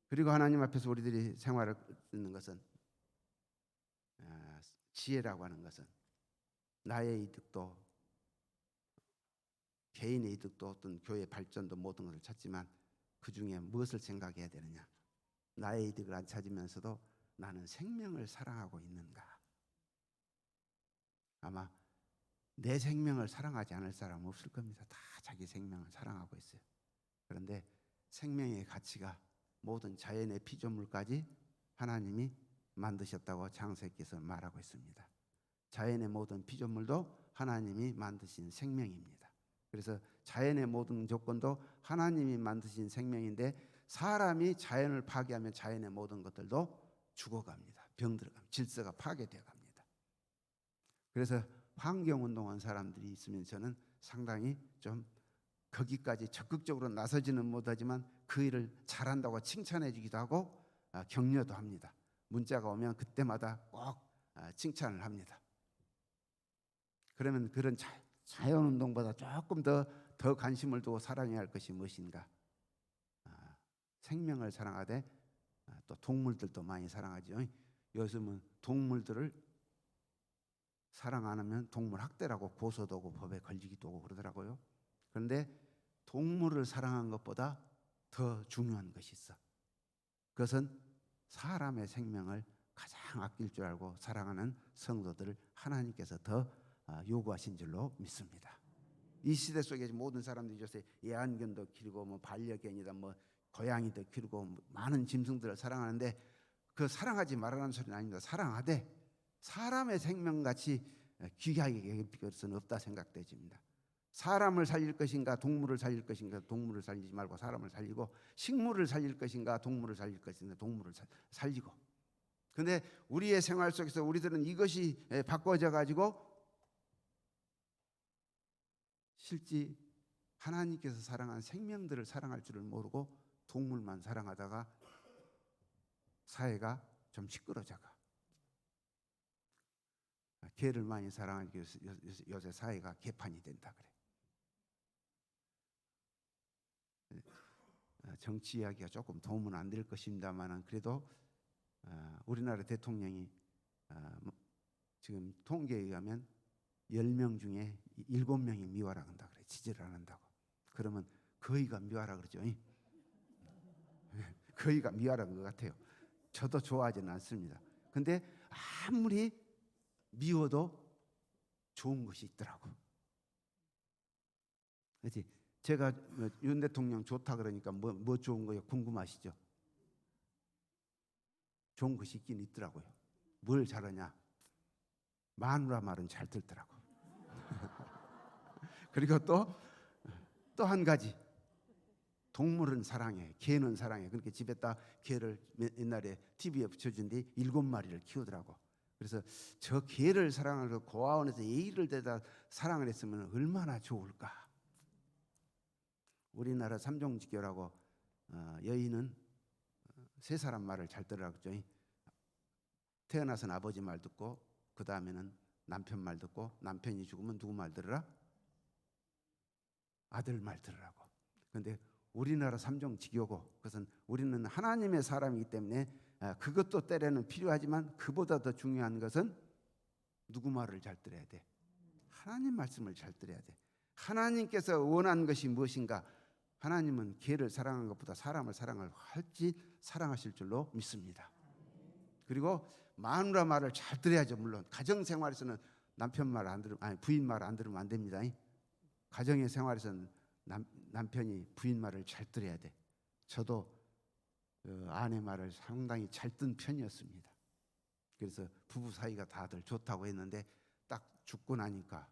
그리고 하나님 앞에서 우리들이 생활을 듣는 것은 지혜라고 하는 것은 나의 이득도 개인의 이득도 어떤 교회 발전도 모든 것을 찾지만 그 중에 무엇을 생각해야 되느냐? 나의 이득을 안 찾으면서도 나는 생명을 사랑하고 있는가? 아마 내 생명을 사랑하지 않을 사람은 없을 겁니다. 다 자기 생명을 사랑하고 있어요. 그런데 생명의 가치가 모든 자연의 피조물까지 하나님이 만드셨다고 창세기에서 말하고 있습니다. 자연의 모든 피조물도 하나님이 만드신 생명입니다. 그래서 자연의 모든 조건도 하나님이 만드신 생명인데 사람이 자연을 파괴하면 자연의 모든 것들도 죽어갑니다. 병들어갑니다. 질서가 파괴되어 갑니다. 그래서 환경운동한 사람들이 있으면 저는 상당히 좀 거기까지 적극적으로 나서지는 못하지만 그 일을 잘한다고 칭찬해 주기도 하고 격려도 합니다. 문자가 오면 그때마다 꼭 칭찬을 합니다. 그러면 그런 자연운동보다 조금 더 관심을 두고 사랑해야 할 것이 무엇인가? 생명을 사랑하되 또 동물들도 많이 사랑하죠. 요즘은 동물들을 사랑 안 하면 동물 학대라고 고소도 오고 법에 걸리기도 하고 그러더라고요. 그런데 동물을 사랑한 것보다 더 중요한 것이 있어. 그것은 사람의 생명을 가장 아낄 줄 알고 사랑하는 성도들을 하나님께서 더 요구하신 줄로 믿습니다. 이 시대 속에 모든 사람들이 요새 애완견도 기르고 뭐 반려견이다 뭐 고양이도 기르고 뭐 많은 짐승들을 사랑하는데 그 사랑하지 말라는 소리는 아닙니다. 사랑하되 사람의 생명같이 귀하게 여길 것은 없다 생각되집니다. 사람을 살릴 것인가 동물을 살릴 것인가 동물을 살리지 말고 사람을 살리고, 식물을 살릴 것인가 동물을 살릴 것인가 동물을 살리고. 그런데 우리의 생활 속에서 우리들은 이것이 바꿔져 가지고 실제 하나님께서 사랑한 생명들을 사랑할 줄을 모르고 동물만 사랑하다가 사회가 좀 시끄러져가. 개를 많이 사랑하니까 요새 사회가 개판이 된다 그래. 정치 이야기가 조금 도움은 안 될 것입니다만은 그래도 우리나라 대통령이 지금 통계에 의하면 10명 중에 7명이 미화라 한다 그래. 지지를 안 한다고. 그러면 거의가 미화라 그러죠. 거의가 미화라는 것 같아요. 저도 좋아하지는 않습니다. 근데 아무리 미워도 좋은 것이 있더라고. 그렇지? 제가 윤 대통령 좋다 그러니까 뭐 좋은 거예요? 궁금하시죠? 좋은 것이 있긴 있더라고요. 뭘 잘하냐? 마누라 말은 잘 듣더라고. 그리고 또 한 가지, 동물은 사랑해, 개는 사랑해. 그렇게 집에다 개를 옛날에 TV에 붙여준데 7마리를 키우더라고. 그래서 저 개를 사랑하고 고아원에서 예의를 대다 사랑을 했으면 얼마나 좋을까. 우리나라 삼종지교라고 여인은 세 사람 말을 잘 들으라고 그랬죠. 태어나서는 아버지 말 듣고 그 다음에는 남편 말 듣고 남편이 죽으면 누구 말 들으라? 아들 말 들으라고. 그런데 우리나라 삼종지교고 그것은 우리는 하나님의 사람이기 때문에 그것도 때로는 필요하지만 그보다 더 중요한 것은 누구 말을 잘 들어야 돼? 하나님 말씀을 잘 들어야 돼. 하나님께서 원하는 것이 무엇인가? 하나님은 개를 사랑한 것보다 사람을 사랑하실 줄로 믿습니다. 그리고 마누라 말을 잘 들어야죠. 물론 가정생활에서는 남편 말 안 들으면 부인 말 안 들으면 안 됩니다. 가정의 생활에서는 남편이 부인 말을 잘 들어야 돼. 저도 아내 말을 상당히 잘 든 편이었습니다. 그래서 부부 사이가 다들 좋다고 했는데 딱 죽고 나니까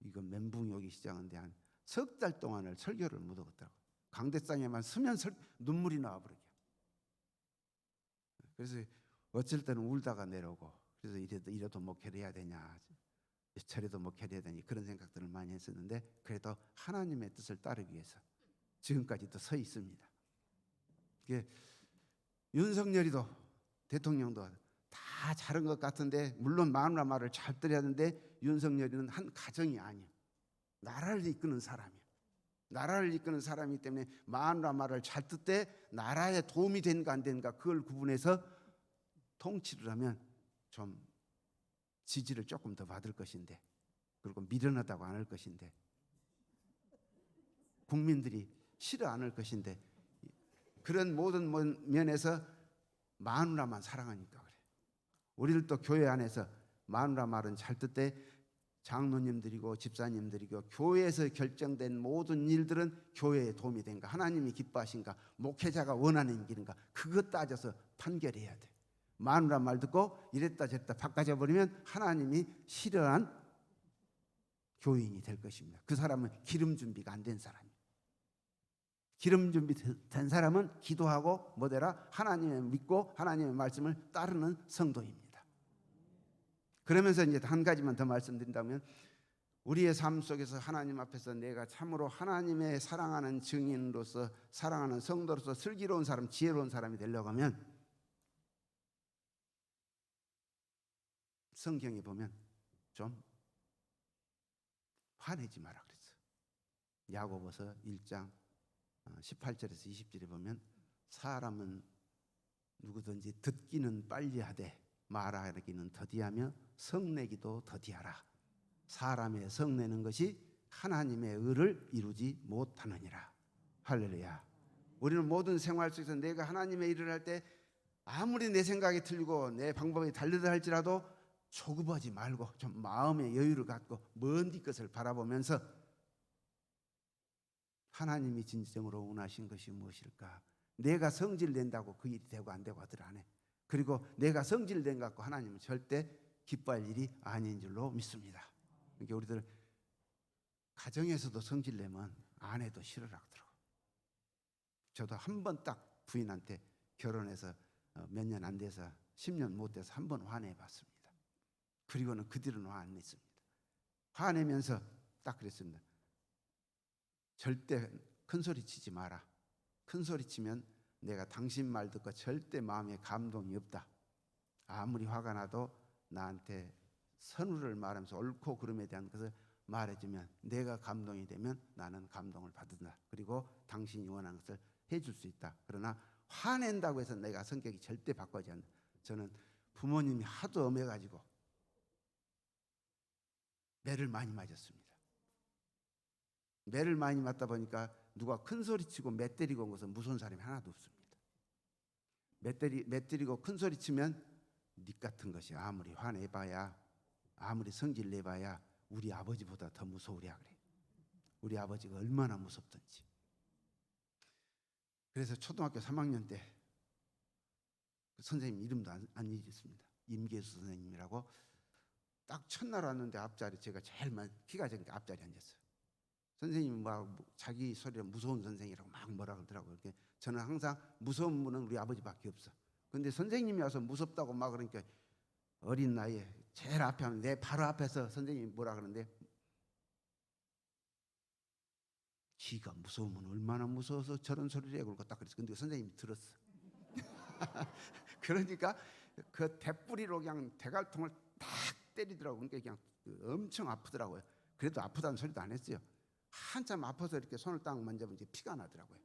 이거 멘붕이 오기 시작하는데 한 석 달 동안을 설교를 못 하겠더라고. 강대상에만 서면 눈물이 나와버리게. 그래서 어쩔 때는 울다가 내려오고, 그래서 이래도 목회를 해야 되냐, 저래도 목회를 해야 되냐, 그런 생각들을 많이 했었는데 그래도 하나님의 뜻을 따르기 위해서 지금까지도 서 있습니다. 윤석열이도 대통령도 다 잘한 것 같은데, 물론 마누라 말을 잘 들어야 하는데 윤석열이는 한 가정이 아니야. 나라를 이끄는 사람이야. 나라를 이끄는 사람이기 때문에 마누라 말을 잘 듣되 나라에 도움이 되는가 안 되는가 그걸 구분해서 통치를 하면 좀 지지를 조금 더 받을 것인데, 그리고 미련하다고 안 할 것인데, 국민들이 싫어 안 할 것인데, 그런 모든 면에서 마누라만 사랑하니까 그래. 우리들도 교회 안에서 마누라 말은 잘 듣되 장로님들이고 집사님들이고 교회에서 결정된 모든 일들은 교회에 도움이 된가, 하나님이 기뻐하신가, 목회자가 원하는 길인가, 그것 따져서 판결해야 돼. 마누라 말 듣고 이랬다 저랬다 바꿔져 버리면 하나님이 싫어한 교인이 될 것입니다. 그 사람은 기름 준비가 안 된 사람이에요. 기름 준비된 사람은 기도하고 뭐되라? 하나님을 믿고 하나님의 말씀을 따르는 성도입니다. 그러면서 이제 한 가지만 더 말씀드린다면, 우리의 삶 속에서 하나님 앞에서 내가 참으로 하나님의 사랑하는 증인으로서, 사랑하는 성도로서 슬기로운 사람, 지혜로운 사람이 되려고 하면 성경에 보면 좀 화내지 마라 그랬어. 야고보서 1장 18절에서 20절에 보면 사람은 누구든지 듣기는 빨리하되 말하기는 더디하며 성내기도 더디하라. 사람의 성내는 것이 하나님의 의를 이루지 못하느니라. 할렐루야. 우리는 모든 생활 속에서 내가 하나님의 일을 할 때 아무리 내 생각이 틀리고 내 방법이 다르다 할지라도 조급하지 말고 좀 마음의 여유를 갖고 먼 뒤 것을 바라보면서 하나님이 진정으로 원하신 것이 무엇일까? 내가 성질낸다고 그 일이 되고 안 되고 하들 안 해. 그리고 내가 성질낸 것 갖고 하나님은 절대 기뻐할 일이 아닌 줄로 믿습니다. 그러니까 우리들 가정에서도 성질내면 아내도 싫어라 하더라고. 저도 한 번 딱 부인한테 결혼해서 몇 년 안 돼서 10년 못 돼서 한 번 화내봤습니다. 그리고는 그 뒤로는 화 안 냈습니다. 화내면서 딱 그랬습니다. 절대 큰 소리 치지 마라. 큰 소리 치면 내가 당신 말 듣고 절대 마음에 감동이 없다. 아무리 화가 나도 나한테 선우를 말하면서 옳고 그름에 대한 것을 말해주면 내가 감동이 되면 나는 감동을 받는다. 그리고 당신이 원하는 것을 해줄 수 있다. 그러나 화낸다고 해서 내가 성격이 절대 바꿔지 않는다. 저는 부모님이 하도 엄해가지고 매를 많이 맞았습니다. 매를 많이 맞다 보니까 누가 큰 소리 치고 매 때리고 온 것은 무서운 사람이 하나도 없습니다. 매 때리고 큰 소리 치면 닉 같은 것이 아무리 화내봐야 아무리 성질 내봐야 우리 아버지보다 더 무서우랴 그래. 우리 아버지가 얼마나 무섭던지. 그래서 초등학교 3학년 때 그 선생님 이름도 안 잊었습니다. 임계수 선생님이라고 딱 첫날 왔는데 앞자리 제가 제일 키가 작으니까 앞자리에 앉았어요. 선생님이 막 자기 소리로 무서운 선생이라고 막 뭐라 그러더라고요. 저는 항상 무서운 분은 우리 아버지밖에 없어. 근데 선생님이 와서 무섭다고 막 그러니까 어린 나이에 제일 앞에 하면 내 바로 앞에서 선생님이 뭐라 그러는데 지가 무서우면 얼마나 무서워서 저런 소리를 해 그러고 딱 그랬어. 근데 선생님이 들었어. 그러니까 그 대뿌리로 그냥 대갈통을 탁 때리더라고요. 그러니까 그냥 엄청 아프더라고요. 그래도 아프다는 소리도 안 했어요. 한참 아파서 이렇게 손을 딱 만져보면 이제 피가 나더라고요.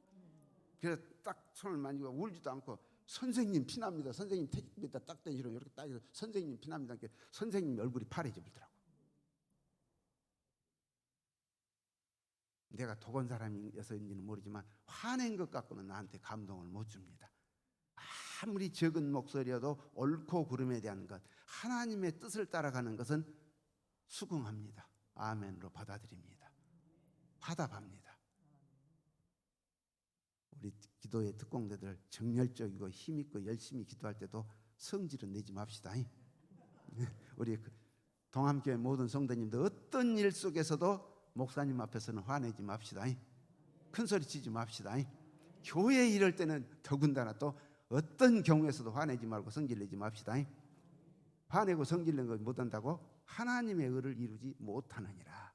그래서 딱 손을 만지고 울지도 않고 선생님 피납니다. 선생님 택입니다. 딱 던지로 이렇게 딱 해서 선생님 피납니다. 선생님 얼굴이 파래져 버리더라고요. 내가 독한 사람이어서인지는 모르지만 화낸 것 갖고는 나한테 감동을 못 줍니다. 아무리 적은 목소리여도 옳고 그름에 대한 것, 하나님의 뜻을 따라가는 것은 수긍합니다. 아멘으로 받아들입니다. 화답합니다. 우리 기도의 특공대들 정열적이고 힘있고 열심히 기도할 때도 성질은 내지 맙시다. 우리 동암교회 모든 성도님들 어떤 일 속에서도 목사님 앞에서는 화내지 맙시다. 큰 소리 치지 맙시다. 교회 이럴 때는 더군다나 또 어떤 경우에서도 화내지 말고 성질 내지 맙시다. 화내고 성질 낸 거 못한다고 하나님의 의를 이루지 못하느니라.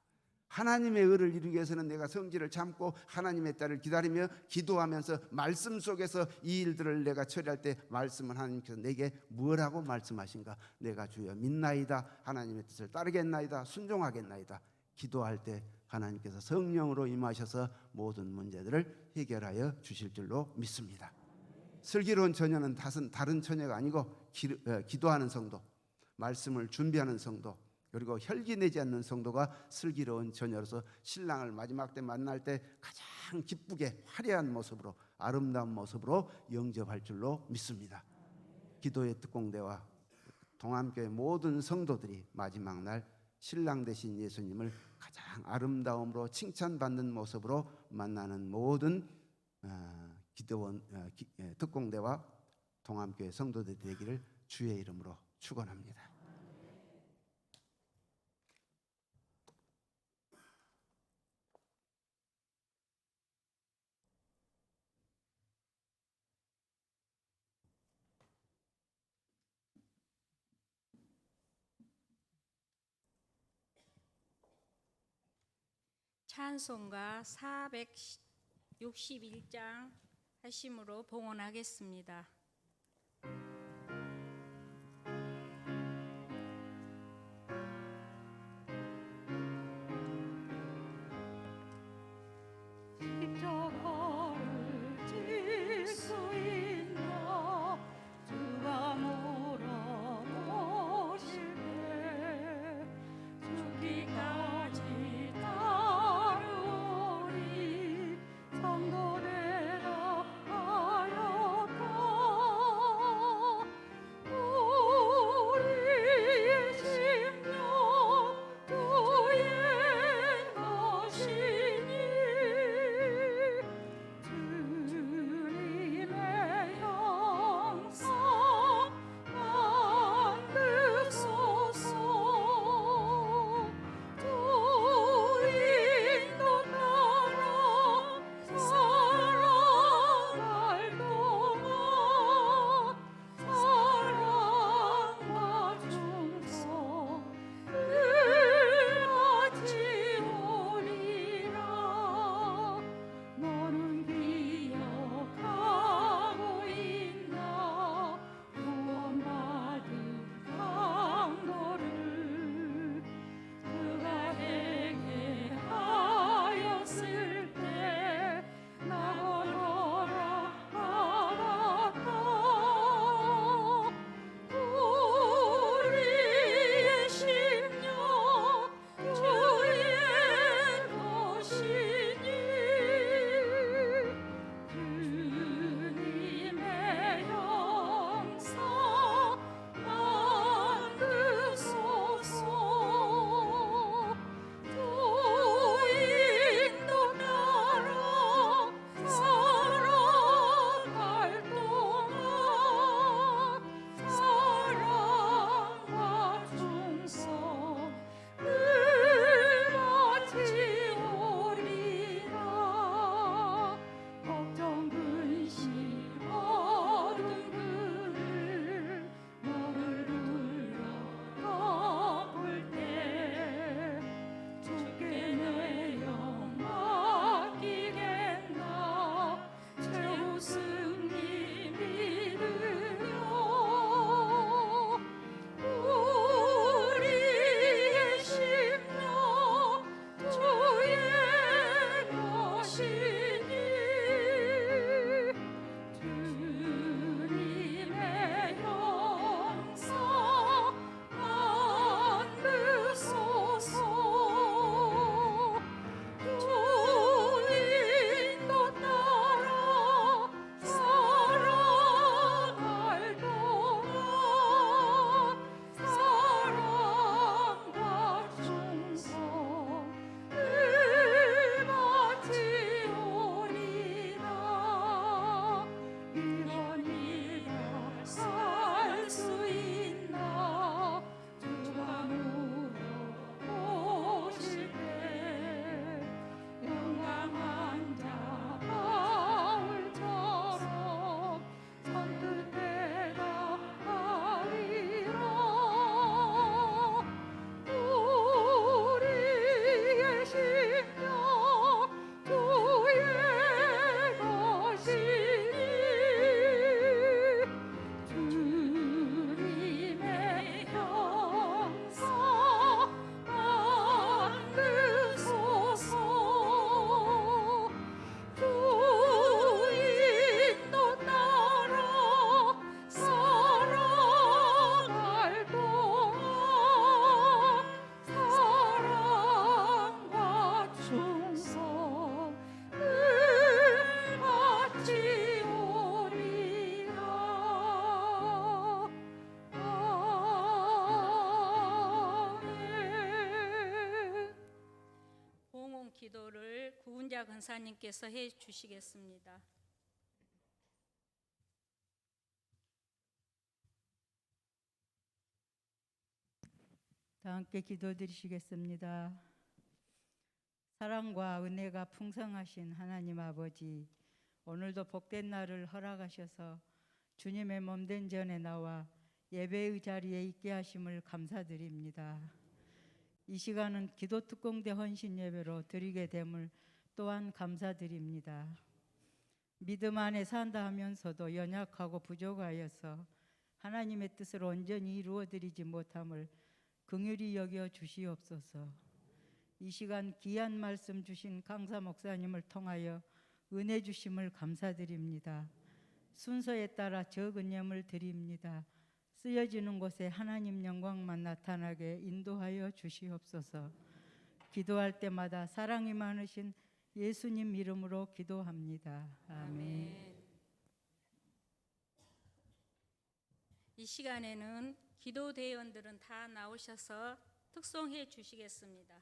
하나님의 의를 이루기 위해서는 내가 성질을 참고 하나님의 때를 기다리며 기도하면서 말씀 속에서 이 일들을 내가 처리할 때 말씀은 하나님께서 내게 뭐라고 말씀하신가. 내가 주여 믿나이다. 하나님의 뜻을 따르겠나이다. 순종하겠나이다. 기도할 때 하나님께서 성령으로 임하셔서 모든 문제들을 해결하여 주실 줄로 믿습니다. 슬기로운 처녀는 다른 처녀가 아니고 기도하는 성도, 말씀을 준비하는 성도, 그리고 혈기 내지 않는 성도가 슬기로운 처녀로서 신랑을 마지막 때 만날 때 가장 기쁘게 화려한 모습으로 아름다운 모습으로 영접할 줄로 믿습니다. 기도의 특공대와 동암교회 모든 성도들이 마지막 날 신랑 되신 예수님을 가장 아름다움으로 칭찬받는 모습으로 만나는 모든 기도원 특공대와 동암교회 성도들이 되기를 주의 이름으로 축원합니다.
찬송가 461장 하심으로 봉헌하겠습니다.
십자가를 질 수 있나 주가 물어보실 때
예배를 구은자 권사님께서 해 주시겠습니다.
다 함께 기도드리시겠습니다. 사랑과 은혜가 풍성하신 하나님 아버지, 오늘도 복된 날을 허락하셔서 주님의 몸된 전에 나와 예배의 자리에 있게 하심을 감사드립니다. 이 시간은 기도 특공대 헌신 예배로 드리게 됨을 또한 감사드립니다. 믿음 안에 산다 하면서도 연약하고 부족하여서 하나님의 뜻을 온전히 이루어드리지 못함을 긍휼히 여겨 주시옵소서. 이 시간 귀한 말씀 주신 강사 목사님을 통하여 은혜 주심을 감사드립니다. 순서에 따라 적은 예물 드립니다. 쓰여지는 곳에 하나님 영광만 나타나게 인도하여 주시옵소서. 기도할 때마다 사랑이 많으신 예수님 이름으로 기도합니다. 아멘.
이 시간에는 기도대원들은 다 나오셔서 특송해 주시겠습니다.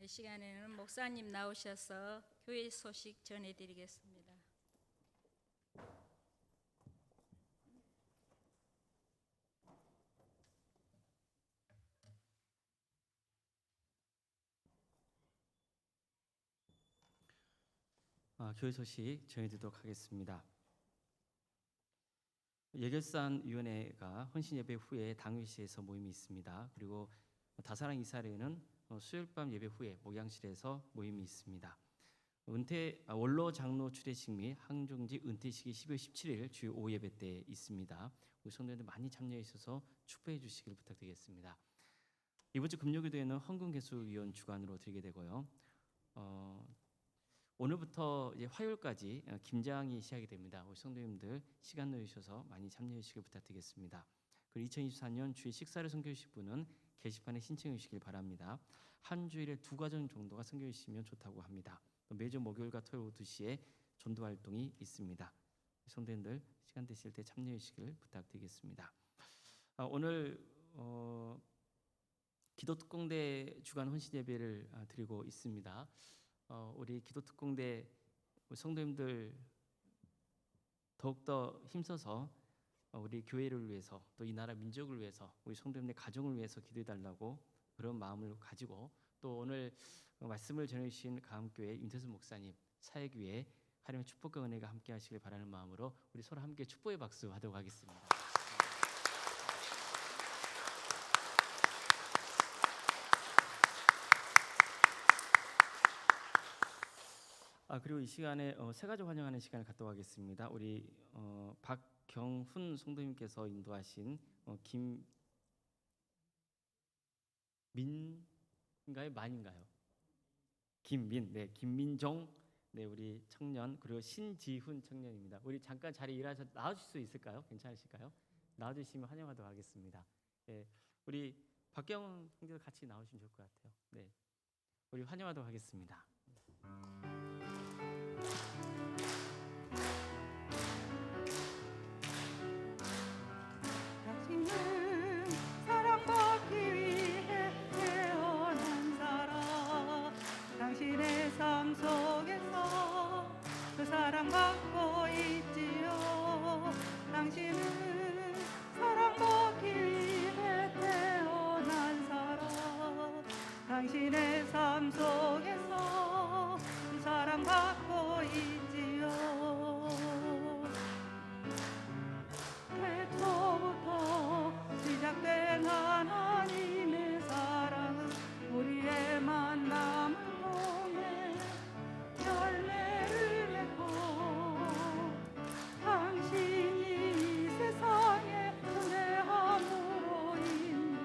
이 시간에는 목사님 나오셔서 교회 소식 전해드리겠습니다.
교회 소식 전해드리도록 하겠습니다. 예결산위원회가 헌신 예배 후에 당회실에서 모임이 있습니다. 그리고 다사랑 이사회는 수요일밤 예배 후에 목양실에서 모임이 있습니다. 원로 장로 추대식 및 항종지 은퇴식이 12월 17일 주요 오후 예배 때 있습니다. 우리 성도님들 많이 참여해 주셔서 축복해 주시길 부탁드리겠습니다. 이번 주 금요기도에는 헌금개수위원 주관으로 드리게 되고요. 오늘부터 이제 화요일까지 김장이 시작이 됩니다. 우리 성도님들 시간 내주셔서 많이 참여해 주시길 부탁드리겠습니다. 그리고 2024년 주일 식사를 섬겨 주실 분은 게시판에 신청해 주시길 바랍니다. 한 주일에 2가정 정도가 섬겨 주시면 좋다고 합니다. 또 매주 목요일과 토요일 오후 2시에 전도 활동이 있습니다. 성도님들 시간 되실 때 참여해 주시길 부탁드리겠습니다. 오늘 기도특공대 주간 헌신 예배를 드리고 있습니다. 우리 기도특공대 성도님들 더욱더 힘써서 우리 교회를 위해서 또 이 나라 민족을 위해서 우리 성도님들 가정을 위해서 기도해달라고 그런 마음을 가지고 또 오늘 말씀을 전해주신 가암교회 윤태수 목사님 사역 위에 하나님의 축복과 은혜가 함께 하시길 바라는 마음으로 우리 서로 함께 축복의 박수 하도록 하겠습니다. 그리고 이 시간에 새가족 환영하는 시간을 갖도록 하겠습니다. 우리 박경훈 성도님께서 인도하신 김민인가요? 만인가요? 김민종 우리 청년 그리고 신지훈 청년입니다. 우리 잠깐 자리 일하셔서 나와주실 수 있을까요? 괜찮으실까요? 나와주시면 환영하도록 하겠습니다. 네, 우리 박경훈 형제도 같이 나오시면 좋을 것 같아요. 네, 우리 환영하도록 하겠습니다.
당신은 사랑받기 위해 태어난 사람. 당신의 삶 속에서 그 사랑받고 있지요. 당신은 사랑받기 위해 태어난 사람. 당신의 삶 속에서 그 사랑받고 있지요. 태초부터 시작된 하나님의 사랑은 우리의 만남을 통해 열매를 맺고 당신이 이 세상에 은혜함으로 인해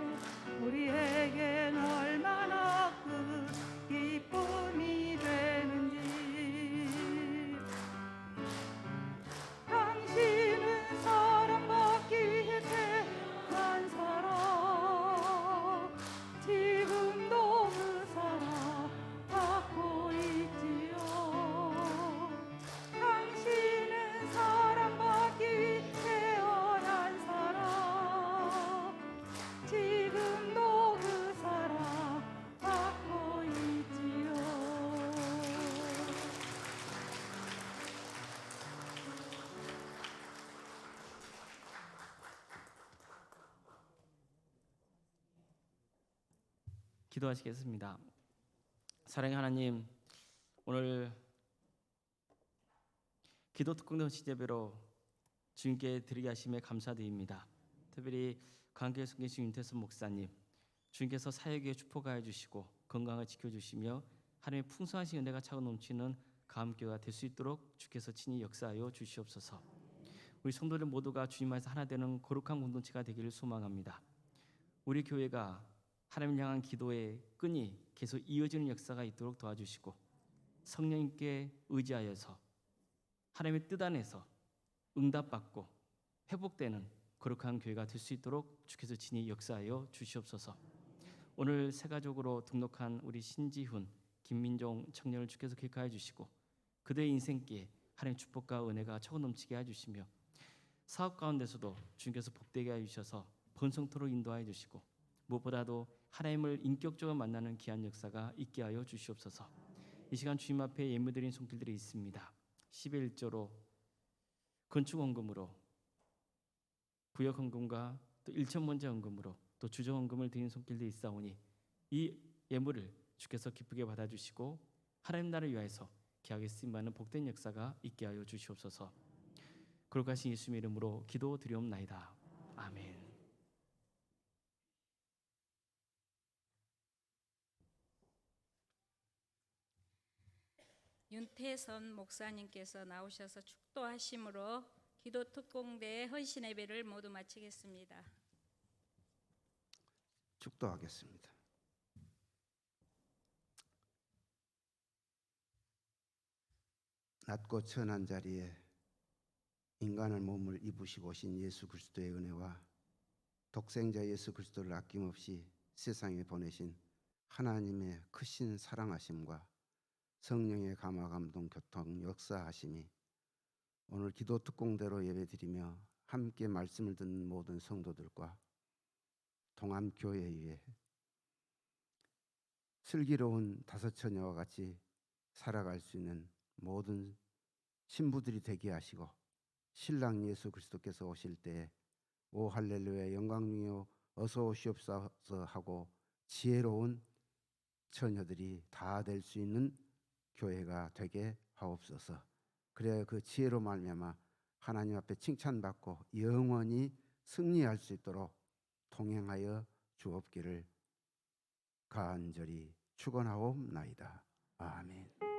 우리에겐 얼마나 큰 기쁨이 되는지. 당신은 사랑받기 위해 태어난 사람. 지금도 그 사랑 받고 있지요. 당신은 사랑받기 위해 태어난 사람. 지금도 그 사랑 받고 있지요.
기도하시겠습니다. 사랑의 하나님, 오늘 기도특공대 헌신 예배로 주님께 드리게 하심에 감사드립니다. 특별히 관계에 섬기신 윤태선 목사님, 주님께서 사역에 축복하여 주시고 건강을 지켜주시며 하나님의 풍성하신 은혜가 차고 넘치는 가암교회가 될 수 있도록 주께서 친히 역사하여 주시옵소서. 우리 성도들 모두가 주님 안에서 하나 되는 거룩한 공동체가 되기를 소망합니다. 우리 교회가 하나님을 향한 기도의 끈이 계속 이어지는 역사가 있도록 도와주시고 성령님께 의지하여서 하나님의 뜻 안에서 응답받고 회복되는 거룩한 교회가 될 수 있도록 주께서 친히 역사하여 주시옵소서. 오늘 새가족으로 등록한 우리 신지훈, 김민종 청년을 주께서 길가해 주시고 그들의 인생길에 하나님의 축복과 은혜가 차고 넘치게 해주시며 사업 가운데서도 주님께서 복되게 해주셔서 번성토록 인도하여 주시고 무엇보다도 하나님을 인격적으로 만나는 귀한 역사가 있게 하여 주시옵소서. 이 시간 주님 앞에 예물드린 손길들이 있습니다. 11조로 건축헌금으로 구역헌금과 또 일천문제헌금으로 또 주정헌금을 드린 손길들이 있사오니 이 예물을 주께서 기쁘게 받아주시고 하나님 나라를 위하여서 귀하게 쓰임받는 복된 역사가 있게 하여 주시옵소서. 거룩하신 예수님의 이름으로 기도드리옵나이다. 아멘.
윤태선 목사님께서 나오셔서 축도하심으로 기도 특공대 헌신 예배를 모두 마치겠습니다.
축도하겠습니다. 낮고 천한 자리에 인간의 몸을 입으시고 오신 예수 그리스도의 은혜와 독생자 예수 그리스도를 아낌없이 세상에 보내신 하나님의 크신 사랑하심과 성령의 감화 감동 교통 역사하심이 오늘 기도 특공대로 예배드리며 함께 말씀을 듣는 모든 성도들과 동암교회에 슬기로운 다섯 처녀와 같이 살아갈 수 있는 모든 신부들이 되게 하시고 신랑 예수 그리스도께서 오실 때에 오 할렐루야 영광이요 어서 오시옵소서 하고 지혜로운 처녀들이 다 될 수 있는 교회가 되게 하옵소서. 그래야 그 지혜로 말미암아 하나님 앞에 칭찬받고 영원히 승리할 수 있도록 동행하여 주옵기를 간절히 축원하옵나이다. 아멘.